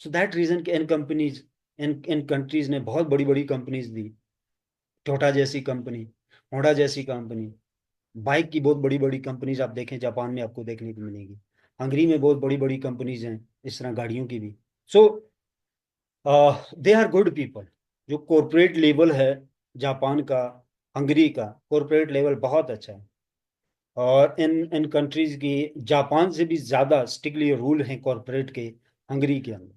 सो दैट रीजन के इन कंपनीज, इन कंट्रीज ने बहुत बड़ी बड़ी कंपनीज दी, टोटा जैसी कंपनी, होंडा जैसी कंपनी, बाइक की बहुत बड़ी बड़ी कंपनीज आप देखें जापान में आपको देखने को मिलेगी। हंगरी में बहुत बड़ी बड़ी कंपनीज हैं इस तरह गाड़ियों की भी। सो दे आर गुड पीपल। जो कॉरपोरेट लेवल है जापान का, हंगरी का कॉरपोरेट लेवल बहुत अच्छा है। और इन इन कंट्रीज की जापान से भी ज्यादा स्ट्रिक्टली रूल हैं कॉरपोरेट के हंगरी के अंदर।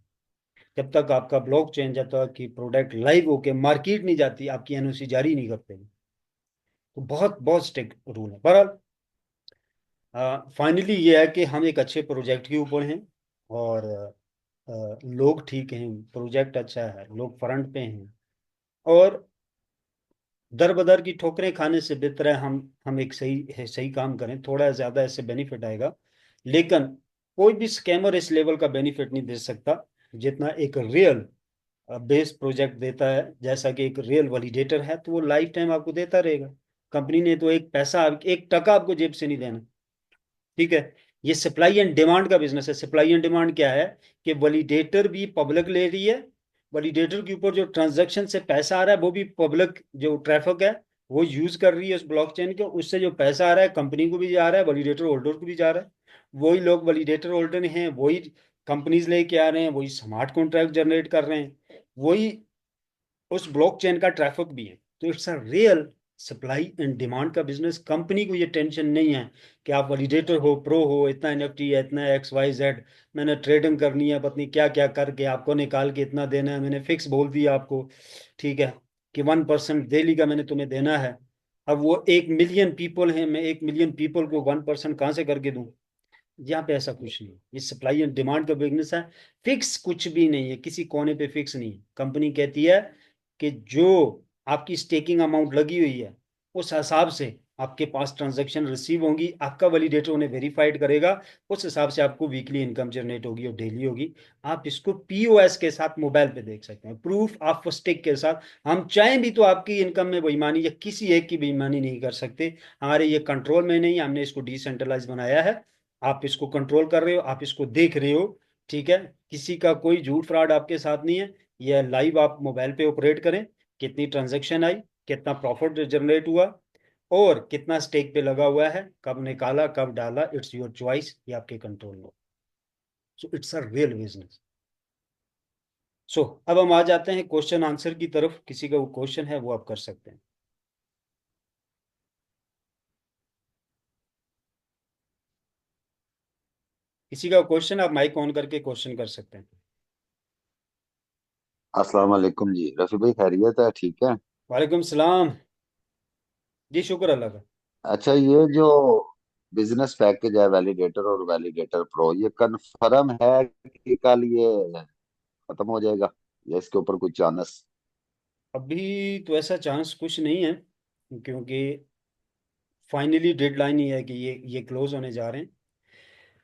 जब तक आपका ब्लॉक चेन, जब तक कि प्रोडक्ट लाइव होके मार्केट नहीं जाती, आपकी एनओसी जारी नहीं करते। तो बहुत बहुत स्ट्रिक्ट रूल है। बहरहाल फाइनली ये है कि हम एक अच्छे प्रोजेक्ट के ऊपर हैं, और लोग ठीक हैं, प्रोजेक्ट अच्छा है, लोग फ्रंट पे हैं। और दर बदर की ठोकरें खाने से बेहतर है हम एक सही काम करें, थोड़ा ज्यादा इससे बेनिफिट आएगा। लेकिन कोई भी स्कैमर इस लेवल का बेनिफिट नहीं दे सकता जितना एक रियल बेस प्रोजेक्ट देता है। जैसा कि एक रियल वैलिडेटर है तो वो लाइफ टाइम आपको देता रहेगा। कंपनी ने तो एक पैसा, एक टका आपको जेब से नहीं देना, ठीक है। ये सप्लाई एंड डिमांड का बिजनेस है। सप्लाई एंड डिमांड क्या है कि वैलिडेटर भी पब्लिक ले रही है, वैलिडेटर के ऊपर जो ट्रांजैक्शन से पैसा आ रहा है वो भी पब्लिक, जो ट्रैफिक है वो यूज कर रही है उस ब्लॉकचेन के, उससे जो पैसा आ रहा है कंपनी को भी जा रहा है, वैलिडेटर होल्डर को भी जा रहा है। वही लोग वैलिडेटर होल्डर हैं, वही कंपनीज लेके आ रहे हैं, वही स्मार्ट कॉन्ट्रैक्ट जनरेट कर रहे हैं, वही उस ब्लॉकचेन का ट्रैफिक भी है। तो it's a real supply and demand का बिजनेस। कंपनी को ये टेंशन नहीं है कि आप वैलिडेटर हो, प्रो हो, इतना एनएफटी है, इतना एक्स वाई जेड, मैंने ट्रेडिंग करनी है, पत्नी क्या क्या करके आपको निकाल के इतना देना है, मैंने फिक्स बोल दिया आपको, ठीक है, कि 1% डेली का मैंने तुम्हें देना है। अब वो 1 मिलियन पीपल हैं, मैं 1 मिलियन पीपल को 1% कहाँ से करके दूं? यहाँ पे ऐसा कुछ नहीं, ये सप्लाई एंड डिमांड का बिजनेस है। फिक्स कुछ भी नहीं है, किसी कोने पे फिक्स नहीं है। कंपनी कहती है कि जो आपकी स्टेकिंग अमाउंट लगी हुई है उस हिसाब से आपके पास ट्रांजैक्शन रिसीव होंगी, आपका वैलिडेटर उन्हें वेरीफाइड करेगा, उस हिसाब से आपको वीकली इनकम जनरेट होगी और डेली होगी। आप इसको पीओएस के साथ मोबाइल पे देख सकते हैं, प्रूफ ऑफ स्टिक के साथ। हम चाहें भी तो आपकी इनकम में बेईमानी या किसी एक की बेईमानी नहीं कर सकते, हमारे ये कंट्रोल में नहीं, हमने इसको डिसेंट्रलाइज बनाया है। आप इसको कंट्रोल कर रहे हो, आप इसको देख रहे हो, ठीक है। किसी का कोई झूठ फ्रॉड आपके साथ नहीं है। यह लाइव आप मोबाइल पे ऑपरेट करें, कितनी ट्रांजैक्शन आई, कितना प्रॉफिट जनरेट हुआ, और कितना स्टेक पे लगा हुआ है, कब निकाला कब डाला, इट्स योर चॉइस, ये आपके कंट्रोल में। So it's a real business. So अब हम आ जाते हैं क्वेश्चन आंसर की तरफ। किसी का वो क्वेश्चन है वो आप कर सकते हैं। किसी का क्वेश्चन, आप माइक ऑन करके क्वेश्चन कर सकते हैं। अस्सलाम वालेकुम जी। रफी भाई खैरियत है? ठीक है। वालेकुम सलाम। जी शुक्र अल्लाह का। अच्छा, ये जो बिजनेस पैकेज है वैलिडेटर और वैलिडेटर प्रो, ये कंफर्म है कि कल ये खत्म हो जाएगा या इसके ऊपर कुछ चांस? अभी तो ऐसा चांस कुछ नहीं है, क्योंकि फाइनली डेडलाइन ही है कि ये क्लोज होने जा रहे हैं।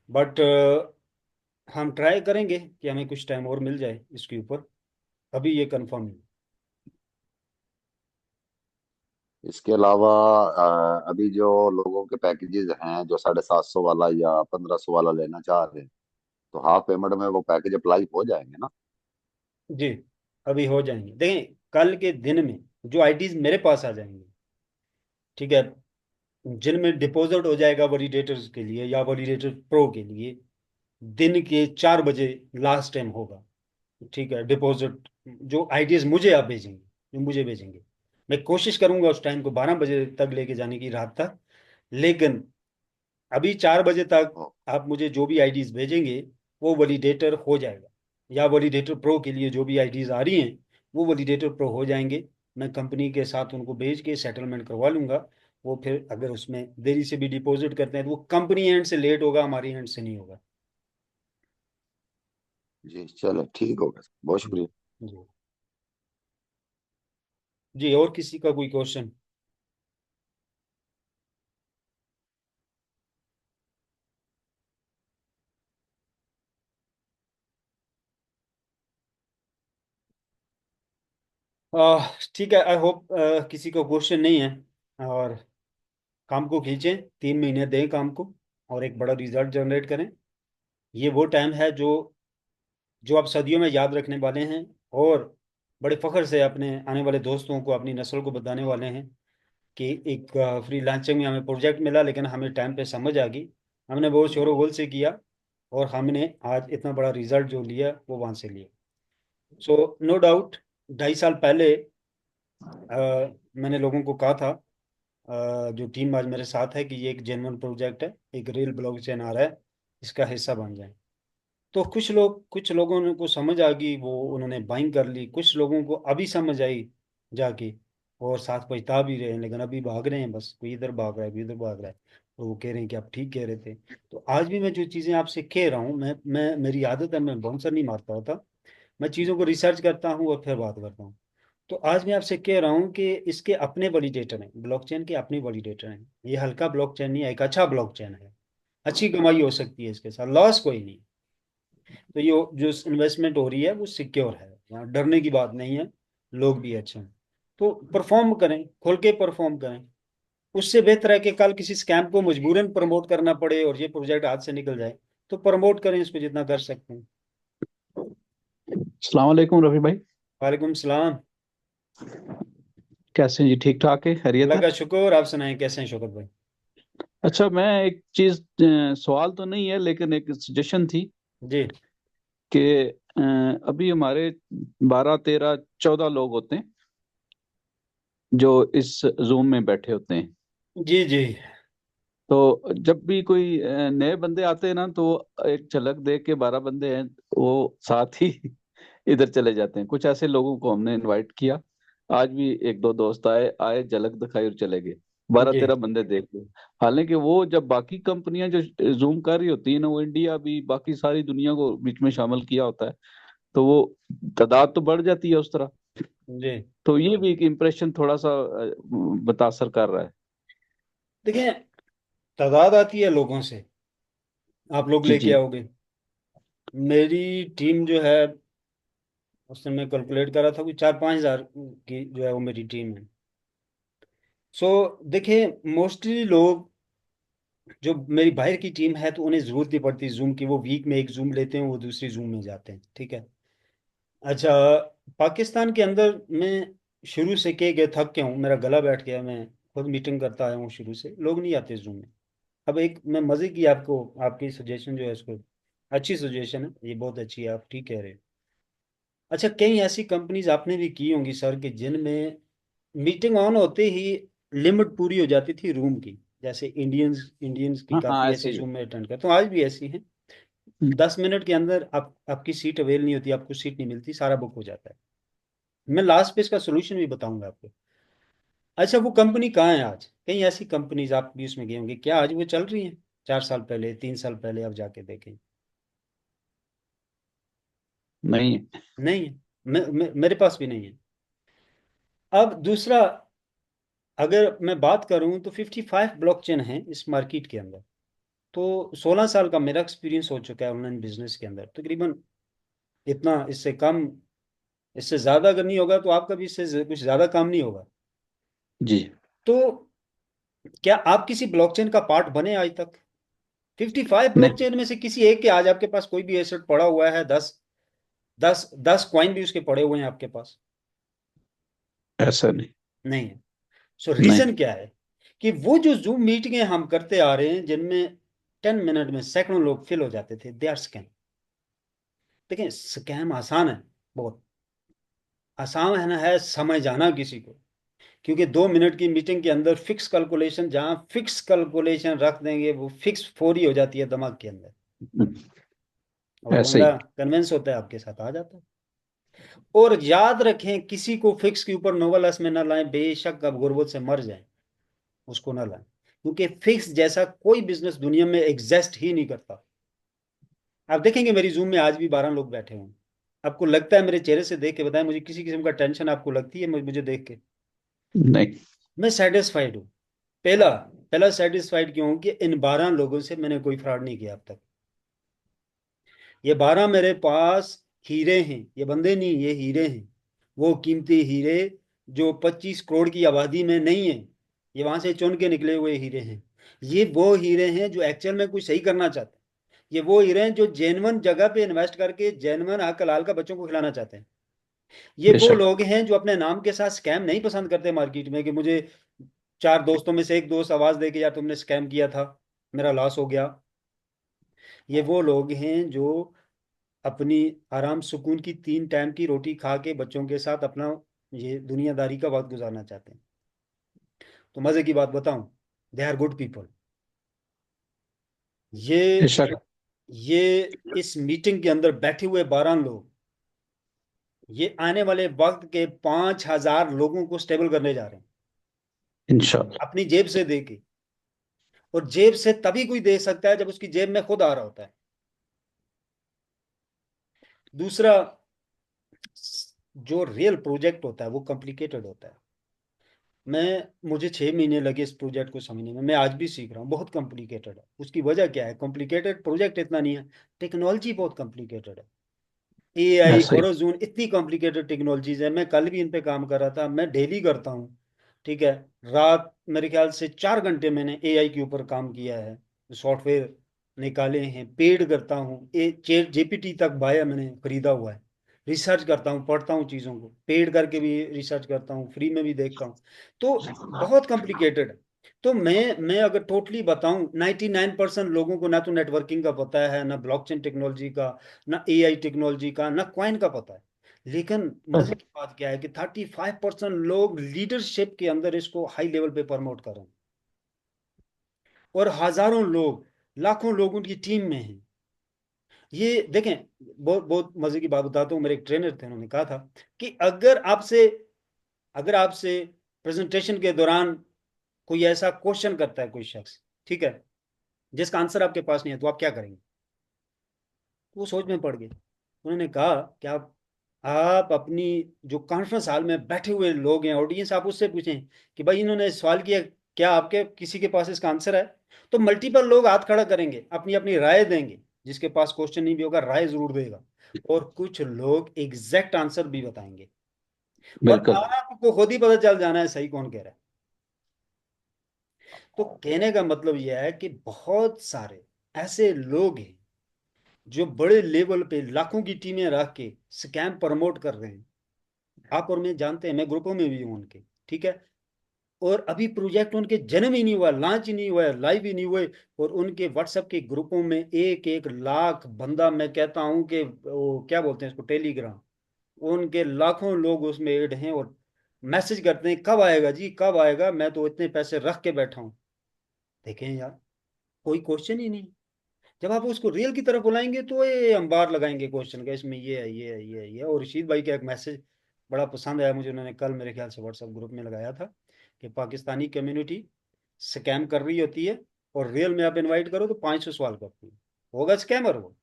बट हम ट्राई करेंगे कि हमें कुछ टाइम और मिल जाए इसके ऊपर। अभी ये कंफर्म नहीं। इसके अलावा अभी जो लोगों के पैकेजेस हैं जो 750 वाला या 1500 वाला लेना चाह रहे हैं, तो हाफ पेमेंट में वो पैकेज अप्लाई हो जाएंगे ना? जी अभी हो जाएंगे, देखें कल के दिन में जो आईडीज मेरे पास आ जाएंगे, ठीक है, जिनमें डिपॉजिट हो जाएगा वैलिडेटर्स के लिए या वैलिडेटर प्रो के लिए, दिन के 4 बजे लास्ट टाइम होगा। ठीक है, डिपॉजिट जो आईडीज मुझे आप भेजेंगे, जो मुझे भेजेंगे, मैं कोशिश करूंगा उस टाइम को 12 बजे तक लेके जाने की, रात तक। लेकिन अभी 4 बजे तक ओ, आप मुझे जो भी आईडीज भेजेंगे वो वैलिडेटर हो जाएगा, या वैलिडेटर प्रो के लिए जो भी आईडीज आ रही हैं वो वैलिडेटर प्रो हो जाएंगे। मैं कंपनी के साथ उनको भेज के सेटलमेंट करवा लूंगा। वो फिर अगर उसमें देरी से भी डिपॉजिट करते हैं तो वो कंपनी एंड से लेट होगा, हमारी एंड से नहीं होगा। जी चलो ठीक होगा, बहुत जी शुक्रिया। जी। जी और किसी का कोई क्वेश्चन? ठीक है, आई होप किसी का क्वेश्चन नहीं है। और काम को खींचें, 3 महीने दें काम को, और एक बड़ा रिजल्ट जनरेट करें। ये वो टाइम है जो जो आप सदियों में याद रखने वाले हैं, और बड़े फख्र से अपने आने वाले दोस्तों को, अपनी नस्ल को बताने वाले हैं कि एक फ्रीलांसिंग में हमें प्रोजेक्ट मिला, लेकिन हमें टाइम पे समझ आ गई, हमने बहुत शोर गोल से किया, और हमने आज इतना बड़ा रिजल्ट जो लिया वो वहाँ से लिया। सो नो डाउट, 2.5 साल पहले मैंने लोगों को कहा था, जो टीम आज मेरे साथ है, कि ये एक जेन्युइन प्रोजेक्ट है, एक रियल ब्लॉकचेन आ रहा है, इसका हिस्सा बन जाए। तो कुछ लोगों ने को समझ आ गई, वो उन्होंने बाइंग कर ली। कुछ लोगों को अभी समझ आई जाके, और साथ पछता भी रहे हैं, लेकिन अभी भाग रहे हैं, बस कोई इधर भाग रहा है कोई इधर भाग रहा है। तो वो कह रहे हैं कि आप ठीक कह रहे थे। तो आज भी मैं जो चीज़ें आपसे कह रहा हूँ, मैं मेरी आदत है, मैं बाउंसर नहीं मारता होता, मैं चीज़ों को रिसर्च करता हूँ और फिर बात करता हूँ। तो आज मैं आपसे कह रहा हूँ कि इसके अपने वैलिडेटर हैं, ब्लॉकचेन के अपने वैलिडेटर हैं। ये हल्का ब्लॉकचेन नहीं है, एक अच्छा ब्लॉकचेन है। अच्छी कमाई हो सकती है इसके साथ, लॉस कोई नहीं। तो ये जो इन्वेस्टमेंट हो रही है वो सिक्योर है, यहाँ डरने की बात नहीं है। लोग भी अच्छे हैं, तो परफॉर्म करें, खुल के परफॉर्म करें। उससे बेहतर है कि कल किसी स्कैम को मजबूरन प्रमोट करना पड़े और ये प्रोजेक्ट हाथ से निकल जाए। तो प्रमोट करें इसको जितना कर सकते हैं। अस्सलाम वालेकुम रफी भाई। वालेकुम सलाम। कैसे हैं जी? ठीक ठाक है, खैरियत अल्लाह है? का शुक्र, आप सुनाएं कैसे हैं शौकत भाई? अच्छा, मैं एक चीज, सवाल तो नहीं है लेकिन एक सजेशन थी जी कि अभी हमारे 12 13 14 लोग होते हैं जो इस जूम में बैठे होते हैं। जी जी तो जब भी कोई नए बंदे आते हैं ना, तो एक झलक देख के 12 बंदे हैं वो साथ ही इधर चले जाते हैं। कुछ ऐसे लोगों को हमने इनवाइट किया, आज भी एक दो दोस्त आए आए झलक दिखाई और चले गए। बारह जी तेरह बंदे देख लो। हालांकि वो जब बाकी कंपनियां जो जूम कर रही होती है ना, वो इंडिया भी बाकी सारी दुनिया को बीच में शामिल किया होता है, तो वो तादाद तो बढ़ जाती है उस तरह। जी। तो ये भी एक इम्प्रेशन थोड़ा सा मुतासर कर रहा है। देखिए, तादाद आती है लोगों से, आप लोग जी लेके जी। आओगे। मेरी टीम जो है, उस समय मैं कैलकुलेट कर रहा था कि 4-5 हज़ार की जो है वो मेरी टीम है। सो देखिए, मोस्टली लोग जो मेरी बाहर की टीम है, तो उन्हें जरूरत नहीं पड़ती जूम की, वो वीक में एक जूम लेते हैं, वो दूसरी जूम में जाते हैं, ठीक है। अच्छा, पाकिस्तान के अंदर मैं शुरू से के गए थक के हूँ, मेरा गला बैठ गया, मैं खुद मीटिंग करता आया हूँ शुरू से, लोग नहीं आते जूम में। अब एक मैं मजे की आपको, आपकी सजेशन जो है इसको, अच्छी सजेशन है, ये बहुत अच्छी है, आप ठीक कह रहे हो। अच्छा, कई ऐसी कंपनीज आपने भी की होंगी सर कि जिनमें मीटिंग ऑन होते ही लिमिट पूरी हो जाती थी रूम की, जैसे इंडियंस इंडियंस की हाँ हाँ, काफ़ी ऐसे ऐसी ही। जूम में अटेंड करते हैं, आज भी ऐसी हैं। हम्म, 10 मिनट के अंदर आपकी सीट अवेल नहीं होती, आपको सीट नहीं मिलती, सारा बुक हो जाता है। मैं लास्ट पे इसका सोल्यूशन भी बताऊंगा आपको। अच्छा, वो कंपनी कहाँ है आज? कई ऐसी कंपनीज आप भी उसमें गए होंगे, क्या आज वो चल रही हैं? 4 साल पहले, 3 साल पहले आप जाके देखें, नहीं है। नहीं है। मेरे पास भी नहीं है। अब दूसरा, अगर मैं बात करूं तो 55 ब्लॉकचेन है इस मार्केट के अंदर। तो 16 साल का मेरा एक्सपीरियंस हो चुका है ऑनलाइन बिजनेस के अंदर तकरीबन। इतना, इससे कम, इससे ज्यादा अगर नहीं होगा तो आपका भी इससे कुछ ज्यादा काम नहीं होगा। जी। तो क्या आप किसी ब्लॉकचेन का पार्ट बने आज तक? 55 नहीं, ब्लॉकचेन में से किसी एक के आज आपके पास कोई भी एसेट पड़ा हुआ है? 10 कॉइन भी उसके पड़े हुए हैं आपके पास? ऐसा नहीं। नहीं है। सो नहीं। रीजन क्या है? कि वो जो जूम मीटिंगें हम करते आ रहे हैं, जिनमें 10 मिनट में सैकड़ों लोग फिल हो जाते थे, दे आर स्कैम। देखिए, स्कैम आसान है, बहुत आसान है ना, है समझ जाना किसी को। क्योंकि 2 मिनट की मीटिंग के अंदर फिक्स कैलकुलेशन, जहां फिक्स कैलकुलेशन रख देंगे, वो फिक्स फोरी हो जाती है दिमाग के अंदर, हम्म, और ऐसे बंदा ही। कन्विंस होता है, आपके साथ आ जाता है। और याद रखें, किसी को फिक्स के ऊपर नोवेल्स में ना लाएं, बेशक आप गुर्बत से मर जाएं, उसको ना लाएं। क्योंकि फिक्स जैसा कोई बिजनेस दुनिया में एग्जिस्ट ही नहीं करता। आप देखेंगे मेरी जूम में आज भी 12 लोग बैठे हैं। आपको लगता है, मेरे चेहरे से देख के बताएं, मुझे किसी किस्म का टेंशन आपको लगती है मुझे देख के? नहीं। मैं सेटिस्फाइड हूँ। पहला पहला सेटिस्फाइड क्यों हूं कि इन 12 लोगों से मैंने कोई फ्रॉड नहीं किया अब तक। ये 12 मेरे पास हीरे हैं, ये बंदे नहीं, ये हीरे हैं। वो कीमती हीरे जो 25 करोड़ की आबादी में नहीं है, ये वहां से चुन के निकले हुए हीरे हैं। ये वो हीरे हैं जो एक्चुअल में कुछ सही करना चाहते हैं। ये वो हीरे हैं जो जेन्युइन जगह पे इन्वेस्ट करके जेन्युइन हक हलाल का बच्चों को खिलाना चाहते हैं। ये वो बेशक। लोग हैं जो अपने नाम के साथ स्कैम नहीं पसंद करते मार्केट में, कि मुझे 4 दोस्तों में से एक दोस्त आवाज दे के, यार तुमने स्कैम किया था, मेरा लॉस हो गया। ये वो लोग हैं जो अपनी आराम सुकून की 3 टाइम की रोटी खा के बच्चों के साथ अपना ये दुनियादारी का वक्त गुजारना चाहते हैं। तो मजे की बात बताऊं, दे आर गुड पीपल। ये बेशक। ये इस मीटिंग के अंदर बैठे हुए 12 लोग, ये आने वाले वक्त के 5,000 लोगों को स्टेबल करने जा रहे हैं, इंशाल्लाह। अपनी जेब से दे के। और जेब से तभी कोई दे सकता है जब उसकी जेब में खुद आ रहा होता है। दूसरा, जो रियल प्रोजेक्ट होता है वो कॉम्प्लिकेटेड होता है। मुझे 6 महीने लगे इस प्रोजेक्ट को समझने में, मैं आज भी सीख रहा हूँ, बहुत कॉम्प्लिकेटेड है। उसकी वजह क्या है? कॉम्प्लिकेटेड प्रोजेक्ट इतना नहीं है, टेक्नोलॉजी बहुत कॉम्प्लिकेटेड है। एआई, ऐसे ही। होराइजन, इतनी कॉम्प्लिकेटेड टेक्नोलॉजीज है। मैं कल भी इन पे काम कर रहा था, मैं डेली करता हूँ, ठीक है। रात मेरे ख्याल से 4 घंटे मैंने एआई के ऊपर काम किया है, सॉफ्टवेयर निकाले हैं, पेड करता हूँ, चैट जीपीटी तक बाया मैंने खरीदा हुआ है। रिसर्च करता हूँ, पढ़ता हूँ चीज़ों को, पेड करके भी रिसर्च करता हूँ, फ्री में भी देखता हूँ। तो बहुत कॉम्प्लिकेटेड है। तो मैं अगर टोटली बताऊं, 99% लोगों को ना तो नेटवर्किंग का पता है, ना ब्लॉकचेन टेक्नोलॉजी का, ना एआई टेक्नोलॉजी का, ना क्वाइन का पता है। लेकिन मजे की बात क्या है कि 35% लोग लीडरशिप के अंदर इसको हाई लेवल पे प्रमोट कर रहे हैं। और हजारों लोग, लाखों लोग उनकी टीम में हैं। ये देखें, बहुत बहुत मजे की बात बताता हूँ, मेरे एक ट्रेनर थे, उन्होंने कहा था कि अगर आपसे प्रेजेंटेशन के दौरान कोई ऐसा क्वेश्चन करता है कोई शख्स, ठीक है, जिसका आंसर आपके पास नहीं है, तो आप क्या करेंगे? तो वो सोच में पड़ गए। उन्होंने कहा कि आप अपनी जो कॉन्फ्रेंस हॉल में बैठे हुए लोग हैं, ऑडियंस, आप उससे पूछें कि भाई इन्होंने सवाल किया, क्या आपके किसी के पास इसका आंसर है? तो मल्टीपल लोग हाथ खड़ा करेंगे, अपनी अपनी राय देंगे, जिसके पास क्वेश्चन नहीं भी होगा राय जरूर देगा, और कुछ लोग एग्जैक्ट आंसर भी बताएंगे, और बिल्कुल। आपको खुद ही पता चल जाना है सही कौन कह रहा है। तो कहने का मतलब यह है कि बहुत सारे ऐसे लोग हैं जो बड़े लेवल पे लाखों की टीमें रख के स्कैम प्रमोट कर रहे हैं। आप और मैं जानते हैं, मैं ग्रुपों में भी हूं उनके, ठीक है। और अभी प्रोजेक्ट उनके जन्म ही नहीं हुआ, लॉन्च ही नहीं हुआ, लाइव ही नहीं हुए, और उनके व्हाट्सएप के ग्रुपों में 1-1 लाख बंदा, मैं कहता हूं कि वो क्या बोलते हैं इसको, टेलीग्राम, उनके लाखों लोग उसमें ऐड हैं, और मैसेज करते हैं कब आएगा जी, कब आएगा, मैं तो इतने पैसे रख के बैठा हूं। देखें यार, कोई क्वेश्चन ही नहीं। जब आप उसको रियल की तरफ बुलाएंगे तो ये अंबार लगाएंगे क्वेश्चन का, इसमें ये है, ये है, ये है, ये है। और रशीद भाई का एक मैसेज बड़ा पसंद आया मुझे, उन्होंने कल मेरे ख्याल से व्हाट्सएप ग्रुप में लगाया था कि पाकिस्तानी कम्युनिटी स्कैम कर रही होती है, और रियल में आप इनवाइट करो तो 500 सवाल करती है, होगा स्कैमर वो,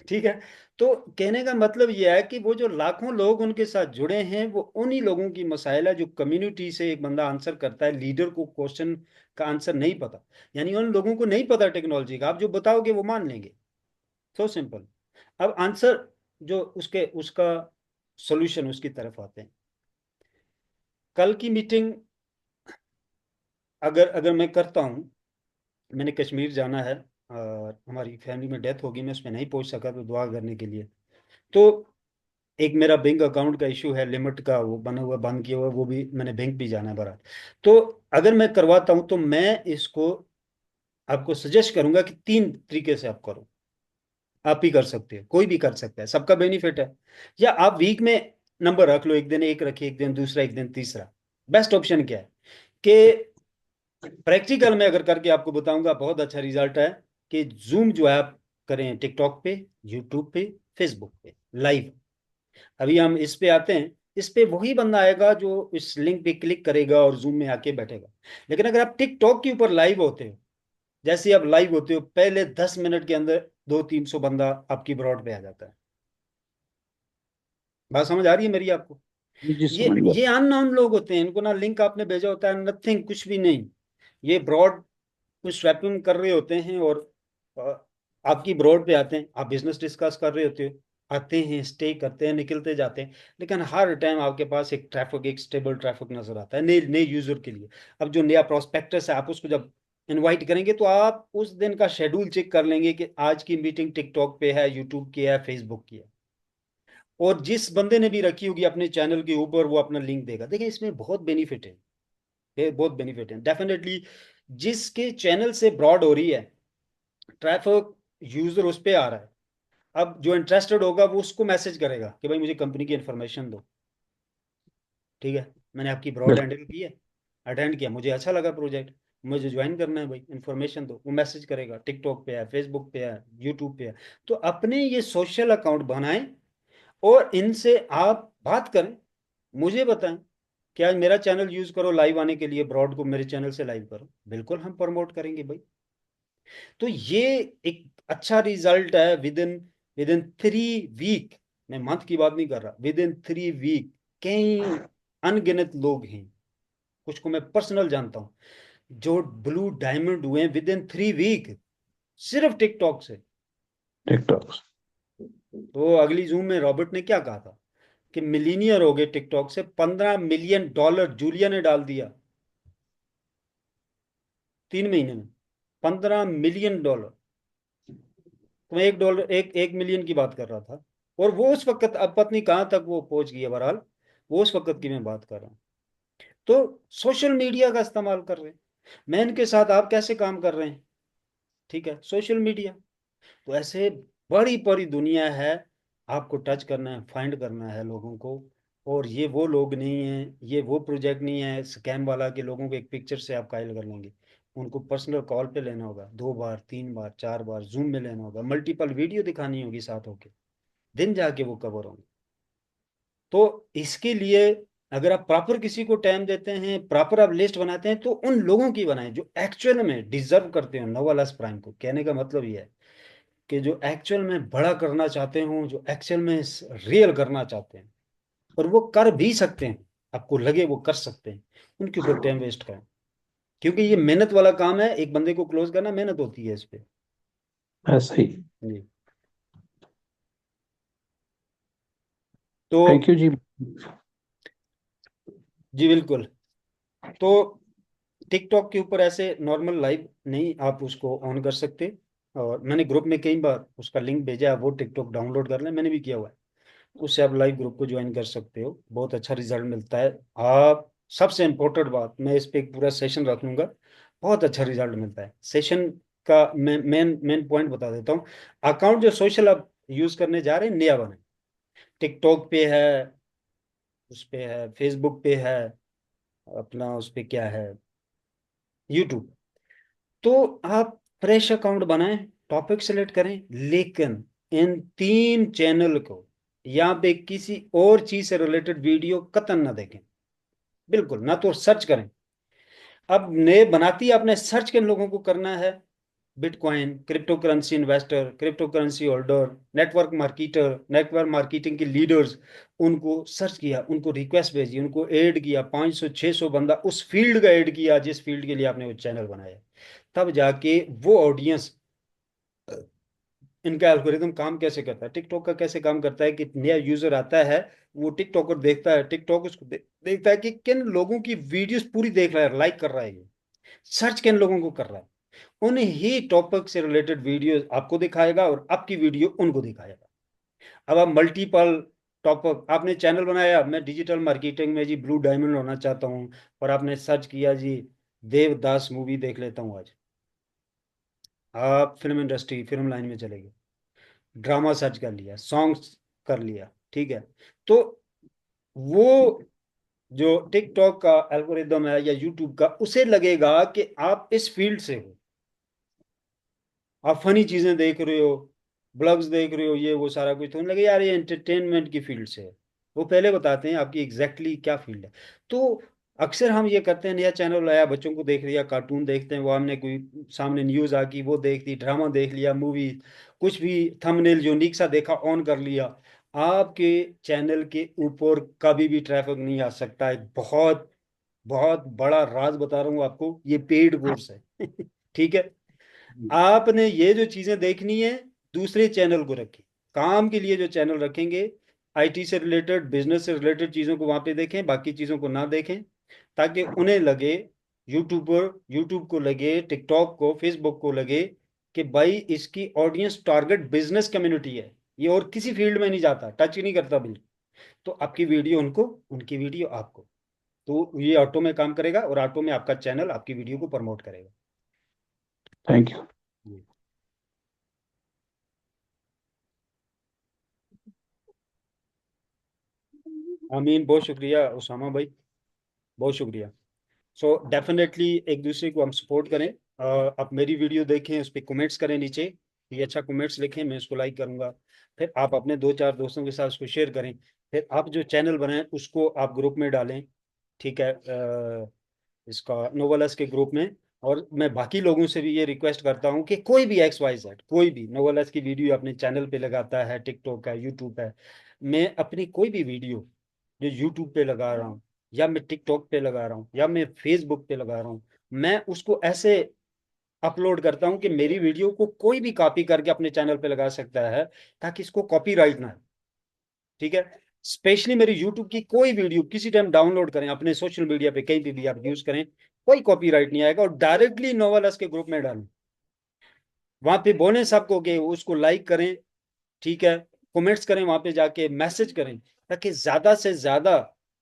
ठीक है। तो कहने का मतलब यह है कि वो जो लाखों लोग उनके साथ जुड़े हैं, वो उन्हीं लोगों की मसाइल है, जो कम्युनिटी से एक बंदा आंसर करता है, लीडर को क्वेश्चन का आंसर नहीं पता, यानी उन लोगों को नहीं पता टेक्नोलॉजी का, आप जो बताओगे वो मान लेंगे। So simple. अब आंसर जो उसके उसका सॉल्यूशन उसकी तरफ आते हैं। कल की मीटिंग अगर अगर मैं करता हूँ, मैंने कश्मीर जाना है और हमारी फैमिली में डेथ होगी, मैं उसमें नहीं पहुंच सका, तो दुआ करने के लिए। तो एक मेरा बैंक अकाउंट का इशू है, लिमिट का वो बना हुआ, बंद किया हुआ, वो भी मैंने बैंक भी जाना है बरा। तो अगर मैं करवाता हूं तो मैं इसको आपको सजेस्ट करूंगा कि 3 तरीके से आप करो। आप ही कर सकते हो, कोई भी कर सकता है, सबका बेनिफिट है। या आप वीक में नंबर रख लो, एक दिन एक रखिए, एक दिन दूसरा, एक दिन तीसरा। बेस्ट ऑप्शन क्या है कि प्रैक्टिकल में अगर करके आपको बताऊंगा, बहुत अच्छा रिजल्ट है कि जूम जो है आप करें टिकटॉक पे, यूट्यूब पे, फेसबुक पे लाइव। अभी हम इस पे आते हैं, इस पे वही बंदा आएगा जो इस लिंक पे क्लिक करेगा और जूम में आके बैठेगा। लेकिन अगर आप टिकटॉक के ऊपर लाइव होते हो, जैसे आप लाइव होते हो, पहले 10 मिनट के अंदर 200-300 बंदा आपकी ब्रॉड पे आ जाता है। बात समझ आ रही है मेरी आपको? जी जी, ये समझ गया। ये अननोन लोग होते हैं, इनको ना लिंक आपने भेजा होता है, नथिंग, कुछ भी नहीं। ये ब्रॉड कुछ स्वैपिंग कर रहे होते हैं, और अ, आपकी ब्रॉड पे आते हैं, आप बिजनेस डिस्कस कर रहे होते हो, आते हैं, स्टे करते हैं, निकलते जाते हैं। लेकिन हर टाइम आपके पास एक ट्रैफिक, एक स्टेबल ट्रैफिक नजर आता है नए नए यूजर के लिए। अब जो नया प्रोस्पेक्टस है, आप उसको जब इनवाइट करेंगे तो आप उस दिन का शेड्यूल चेक कर लेंगे कि आज की मीटिंग टिकटॉक पे है, यूट्यूब की है, फेसबुक की है। और जिस बंदे ने भी रखी होगी अपने चैनल के ऊपर, वो अपना लिंक देगा। देखिए, इसमें बहुत बेनिफिट है, बहुत बेनिफिट है डेफिनेटली। जिसके चैनल से ब्रॉड हो रही है ट्रैफिक, यूजर उस पे आ रहा है, अब जो इंटरेस्टेड होगा वो उसको मैसेज करेगा कि भाई मुझे कंपनी की इंफॉर्मेशन दो, ठीक है, मैंने आपकी ब्रॉड बिल्कुल। हैंडल की है, अटेंड किया, मुझे अच्छा लगा प्रोजेक्ट, मुझे ज्वाइन करना है भाई, इंफॉर्मेशन दो, वो मैसेज करेगा, टिकटॉक पे है, फेसबुक पे है, यूट्यूब पे है। तो अपने ये सोशल अकाउंट बनाएं, और इनसे आप बात करें, मुझे बताएं कि आज मेरा चैनल यूज करो लाइव आने के लिए, ब्रॉड को मेरे चैनल से लाइव करो, बिल्कुल हम प्रमोट करेंगे भाई। तो ये एक अच्छा रिजल्ट है। विद इन 3 वीक, मैं मंथ की बात नहीं कर रहा, विद इन 3 वीक कई अनगिनत लोग हैं, कुछ को मैं पर्सनल जानता हूं, जो ब्लू डायमंड हुए विद इन 3 वीक, सिर्फ टिकटॉक से। टिकटॉक। तो अगली जूम में रॉबर्ट ने क्या कहा था कि मिलीनियर हो गए टिकटॉक से, $15 मिलियन जूलिया ने डाल दिया 3 महीने में, $15 मिलियन। तो मैं $1, एक 1 मिलियन की बात कर रहा था। और वो उस वक्त, अब पत्नी कहाँ तक वो पहुंच गई है, बहरहाल वो उस वक्त की मैं बात कर रहा हूँ। तो सोशल मीडिया का इस्तेमाल कर रहे हैं, मैं इनके साथ आप कैसे काम कर रहे हैं, ठीक है, सोशल मीडिया। तो ऐसे बड़ी बड़ी दुनिया है, आपको टच करना है, फाइंड करना है लोगों को। और ये वो लोग नहीं है, ये वो प्रोजेक्ट नहीं है स्कैम वाला कि लोगों को एक पिक्चर से आप कायल कर लेंगे। उनको पर्सनल कॉल पे लेना होगा, 2 बार, 3 बार, 4 बार जूम में लेना होगा, मल्टीपल वीडियो दिखानी होगी साथ होके, दिन जाके वो कवर होंगे। तो इसके लिए अगर आप प्रॉपर किसी को टाइम देते हैं, प्रॉपर आप लिस्ट बनाते हैं, तो उन लोगों की बनाएं जो एक्चुअल में डिजर्व करते हो नोवेल प्राइम को। कहने का मतलब ये है कि जो एक्चुअल में बड़ा करना चाहते हो, जो एक्चुअल में रियल करना चाहते हैं, और वो कर भी सकते हैं, आपको लगे वो कर सकते हैं, उनके ऊपर टाइम वेस्ट करें। क्योंकि ये मेहनत वाला काम है, एक बंदे को क्लोज करना मेहनत होती है इस पे। ऐसा ही। जी। तो थैंक यू जी। जी बिल्कुल। तो टिकटॉक के ऊपर ऐसे नॉर्मल लाइव नहीं आप उसको ऑन कर सकते, और मैंने ग्रुप में कई बार उसका लिंक भेजा है, वो टिकटॉक डाउनलोड कर लें, मैंने भी किया हुआ है। उससे आप लाइव ग्रुप को ज्वाइन कर सकते हो, बहुत अच्छा रिजल्ट मिलता है। आप सबसे इम्पोर्टेंट बात, मैं इस पे एक पूरा सेशन रख लूंगा, बहुत अच्छा रिजल्ट मिलता है सेशन का। मैं मेन मेन पॉइंट बता देता हूँ। अकाउंट जो सोशल आप यूज करने जा रहे हैं नया बने, टिकटॉक पे है, उस पे है, फेसबुक पे है, अपना उस पे क्या है, यूट्यूब। तो आप फ्रेश अकाउंट बनाएं, टॉपिक सेलेक्ट करें, लेकिन इन 3 चैनल को यहाँ पे किसी और चीज से रिलेटेड वीडियो कतई ना देखें, बिल्कुल ना, तो सर्च करें। अब नए बनाती आपने सर्च किन लोगों को करना है? Bitcoin, crypto currency investor, crypto currency holder, network marketer, network marketing के लीडर्स। उनको सर्च किया, उनको रिक्वेस्ट भेजी, उनको ऐड किया, 500 600 बंदा उस फील्ड का ऐड किया जिस फील्ड के लिए आपने वो चैनल बनाया। तब जाके वो ऑडियंस, इनका एल्गोरिदम काम कैसे करता है, टिकटॉक का कैसे काम करता है, कि नया यूजर आता है, वो टिकटॉकर देखता है, टिकटॉक उसको देखता है कि किन लोगों की वीडियोस पूरी देख रहा है, लाइक कर रहा है, ये सर्च किन लोगों को कर रहा है, उन्हें ही टॉपिक से रिलेटेड वीडियो आपको दिखाएगा और आपकी वीडियो उनको दिखाएगा। अब आप मल्टीपल टॉपिक, आपने चैनल बनाया, मैं डिजिटल मार्केटिंग में जी ब्लू डायमंड होना चाहता हूँ, और आपने सर्च किया जी देवदास मूवी देख लेता हूँ आज, आप फिल्म इंडस्ट्री फिल्म लाइन में चले गए, ड्रामा सर्च कर लिया, सॉन्ग्स कर लिया, ठीक है। तो वो जो टिकटॉक का एल्गोरिदम है या यूट्यूब का, उसे लगेगा कि आप इस फील्ड से हो, आप फनी चीजें देख रहे हो, ब्लॉग्स देख रहे हो, ये वो सारा कुछ, तो उन्हें लगे यार ये एंटरटेनमेंट की फील्ड से है। वो पहले बताते हैं आपकी एग्जैक्टली क्या फील्ड है। तो अक्सर हम ये करते हैं, नया चैनल आया, बच्चों को देख लिया, कार्टून देखते हैं, वो हमने कोई सामने न्यूज आ गई वो देख ली, ड्रामा देख लिया, मूवी, कुछ भी थंबनेल जो नीक सा देखा ऑन कर लिया। आपके चैनल के ऊपर कभी भी ट्रैफिक नहीं आ सकता है। बहुत बहुत बड़ा राज बता रहा हूँ आपको, ये पेड कोर्स है। ठीक है। आपने ये जो चीजें देखनी है, दूसरे चैनल को रखें, काम के लिए जो चैनल रखेंगे, आईटी से रिलेटेड, बिजनेस से रिलेटेड चीजों को वहां पे देखें, बाकी चीजों को ना देखें, ताकि उन्हें लगे, यूट्यूब को लगे, टिकटॉक को, फेसबुक को लगे कि भाई इसकी ऑडियंस टारगेट बिजनेस कम्युनिटी है, ये और किसी फील्ड में नहीं जाता, टच नहीं करता बिल्कुल। तो आपकी वीडियो उनको, उनकी वीडियो आपको, तो ये ऑटो में काम करेगा, और ऑटो में आपका चैनल आपकी वीडियो को प्रमोट करेगा। Thank you. जी। आमीन, बहुत शुक्रिया उसामा भाई, बहुत शुक्रिया। सो डेफिनेटली एक दूसरे को हम सपोर्ट करें। आप मेरी वीडियो देखें, उस पर कमेंट्स करें नीचे, ये अच्छा कमेंट्स लिखें, मैं उसको लाइक करूंगा। फिर आप अपने 2 4 दोस्तों के साथ उसको शेयर करें। फिर आप जो चैनल बनाएं उसको आप ग्रुप में डालें, ठीक है, इसका नोवेलस के ग्रुप में। और मैं बाकी लोगों से भी ये रिक्वेस्ट करता हूँ कि कोई भी XYZ, कोई भी नोवेलस की वीडियो अपने चैनल पे लगाता है, टिकटॉक है, यूट्यूब है, मैं अपनी कोई भी वीडियो जो यूट्यूब पे लगा रहा हूँ, या मैं टिकटॉक पे लगा रहा हूँ, या मैं फेसबुक पे लगा रहा हूँ, मैं उसको ऐसे अपलोड करता हूँ कि मेरी वीडियो को कोई भी कॉपी करके अपने चैनल पे लगा सकता है, ताकि इसको कॉपीराइट ना है। ठीक है। स्पेशली मेरी यूट्यूब की कोई वीडियो किसी टाइम डाउनलोड करें, अपने सोशल मीडिया पे कहीं भी आप यूज करें, कोई कॉपीराइट नहीं आएगा, और डायरेक्टली नोवेलस के ग्रुप में डालें, वहां पे बोले सबको कि उसको लाइक करें, ठीक है, कमेंट्स करें, वहां पे जाके मैसेज करें, ताकि ज्यादा से ज्यादा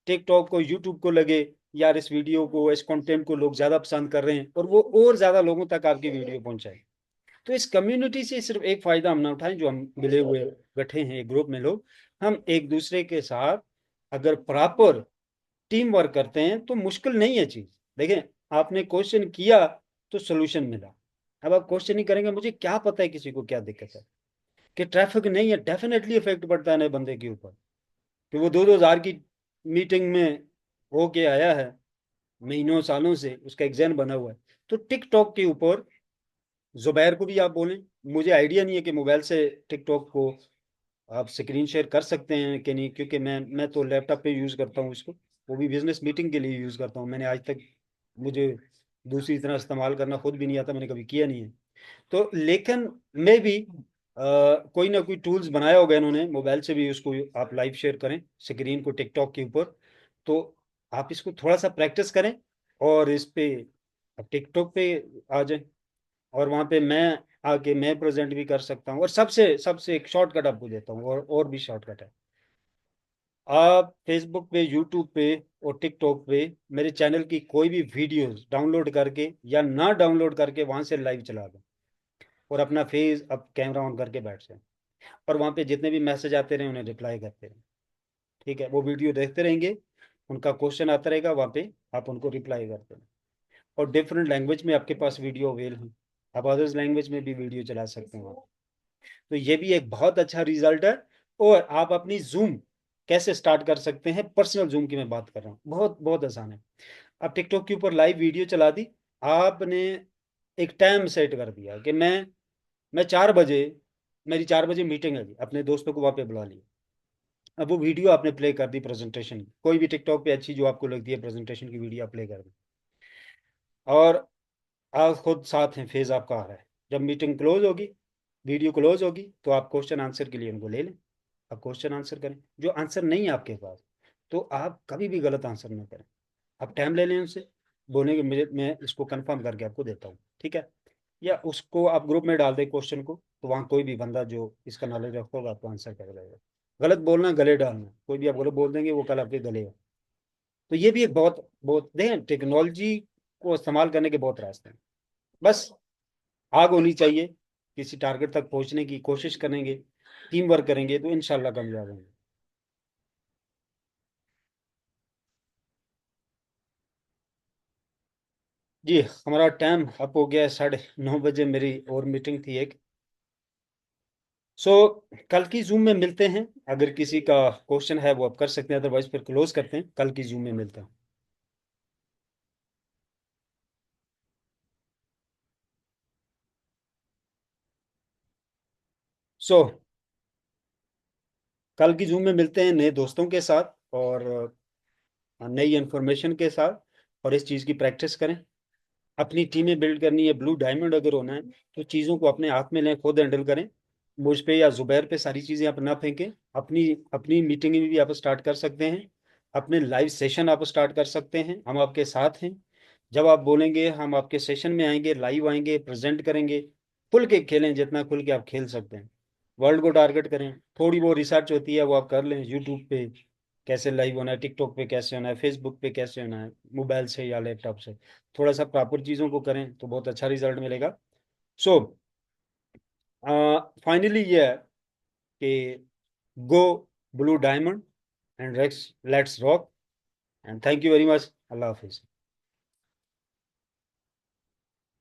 टिकटॉक को, यूट्यूब को लगे यार इस वीडियो को, इस कंटेंट को लोग ज्यादा पसंद कर रहे हैं, और वो और ज्यादा लोगों तक आपकी वीडियो पहुंचाए। तो इस कम्युनिटी से सिर्फ एक फायदा हम ना उठाएं, जो हम मिले हुए बैठे हैं एक ग्रुप में लोग, हम एक दूसरे के साथ अगर प्रॉपर टीम वर्क करते हैं तो मुश्किल नहीं है चीज। देखें, आपने क्वेश्चन किया तो सोल्यूशन मिला। अब आप क्वेश्चन नहीं करेंगे, मुझे क्या पता है किसी को क्या दिक्कत है, कि ट्रैफिक नहीं है, डेफिनेटली इफेक्ट पड़ता है नए बंदे के ऊपर, कि वो 2 2 हज़ार की मीटिंग में होके आया है, महीनों सालों से उसका एग्जाम बना हुआ है। तो टिकटॉक के ऊपर जुबैर को भी आप बोलें, मुझे आइडिया नहीं है कि मोबाइल से टिकटॉक को आप स्क्रीन शेयर कर सकते हैं कि नहीं, क्योंकि मैं तो लैपटॉप पे यूज़ करता हूँ इसको, वो भी बिजनेस मीटिंग के लिए यूज़ करता हूँ। मैंने आज तक, मुझे दूसरी तरह इस्तेमाल करना खुद भी नहीं आता, मैंने कभी किया नहीं है। तो लेकिन मे भी कोई ना कोई टूल्स बनाया होगा इन्होंने, मोबाइल से भी उसको आप लाइव शेयर करें स्क्रीन को टिकटॉक के ऊपर। तो आप इसको थोड़ा सा प्रैक्टिस करें और इस पे अब टिकटॉक पे आ जाए, और वहाँ पे मैं आके मैं प्रेजेंट भी कर सकता हूँ। और सबसे सबसे एक शॉर्टकट आपको देता हूँ, और भी शॉर्टकट है। आप फेसबुक पे, यूट्यूब पे और टिकटॉक पे मेरे चैनल की कोई भी वीडियोस डाउनलोड करके या ना डाउनलोड करके वहां से लाइव चला दें, और अपना फेस अब कैमरा ऑन करके बैठ जाए, और वहाँ पे जितने भी मैसेज आते रहे उन्हें रिप्लाई करते रहें। ठीक है, वो वीडियो देखते रहेंगे, उनका क्वेश्चन आता रहेगा वहाँ पे, आप उनको रिप्लाई करते रहें। और डिफरेंट लैंग्वेज में आपके पास वीडियो अवेल है, आप अदर्स लैंग्वेज में भी वीडियो चला सकते हैं वहाँ। तो ये भी एक बहुत अच्छा रिजल्ट है। और आप अपनी जूम कैसे स्टार्ट कर सकते हैं, पर्सनल जूम की मैं बात कर रहा हूँ, बहुत बहुत आसान है। आप टिकटॉक के ऊपर लाइव वीडियो चला दी, आपने एक टाइम सेट कर दिया कि मैं 4 बजे, मेरी 4 बजे मीटिंग है जी, अपने दोस्तों को वहाँ पे बुला लिया। अब वो वीडियो आपने प्ले कर दी प्रेजेंटेशन की, कोई भी टिकटॉक पे अच्छी जो आपको लगती है प्रेजेंटेशन की वीडियो आप प्ले कर दी, और आप खुद साथ हैं, फेज आपका आ रहा है। जब मीटिंग क्लोज होगी, वीडियो क्लोज होगी, तो आप क्वेश्चन आंसर के लिए उनको ले लें, आप क्वेश्चन आंसर करें। जो आंसर नहीं है आपके पास, तो आप कभी भी गलत आंसर ना करें, आप टाइम ले लें उनसे, बोलेंगे मुझे, मैं इसको कंफर्म करके आपको देता हूँ, ठीक है। या उसको आप ग्रुप में डाल दें क्वेश्चन को, तो वहाँ कोई भी बंदा जो इसका नॉलेज रखता होगा आपको आंसर कर देगा। गलत बोलना, गले डालना, कोई भी आप गलत बोल देंगे वो कल आपके गले है। तो ये भी एक बहुत बहुत देखें, टेक्नोलॉजी को इस्तेमाल करने के बहुत रास्ते हैं। बस आग होनी चाहिए, किसी टारगेट तक पहुंचने की कोशिश करेंगे, टीम वर्क करेंगे, तो इंशाल्लाह कामयाब होंगे। जी, हमारा टाइम अप हो गया है, 9:30 बजे मेरी और मीटिंग थी एक। सो कल की जूम में मिलते हैं, अगर किसी का क्वेश्चन है वो आप कर सकते हैं, अदरवाइज फिर क्लोज करते हैं, कल की जूम में मिलते हैं। सो कल की जूम में मिलते हैं नए दोस्तों के साथ, और नई इंफॉर्मेशन के साथ, और इस चीज़ की प्रैक्टिस करें। अपनी टीमें बिल्ड करनी है, ब्लू डायमंड अगर होना है, तो चीज़ों को अपने हाथ में लें, खुद हैंडल करें। मुझ पे या जुबैर पे सारी चीज़ें आप ना फेंकें। अपनी अपनी मीटिंग में भी आप स्टार्ट कर सकते हैं, अपने लाइव सेशन आप स्टार्ट कर सकते हैं, हम आपके साथ हैं। जब आप बोलेंगे हम आपके सेशन में आएंगे, लाइव आएंगे, प्रेजेंट करेंगे। खुल के खेलें, जितना खुल के आप खेल सकते हैं। वर्ल्ड को टारगेट करें। थोड़ी वो रिसर्च होती है वो आप कर लें, यूट्यूब पे कैसे लाइव होना है, टिकटॉक पे कैसे होना है, फेसबुक पे कैसे होना है, मोबाइल से या लैपटॉप से। थोड़ा सा प्रॉपर चीज़ों को करें तो बहुत अच्छा रिजल्ट मिलेगा। सो फाइनली ये है कि go blue diamond and let's rock, and thank you very much. अल्लाह हाफिज़।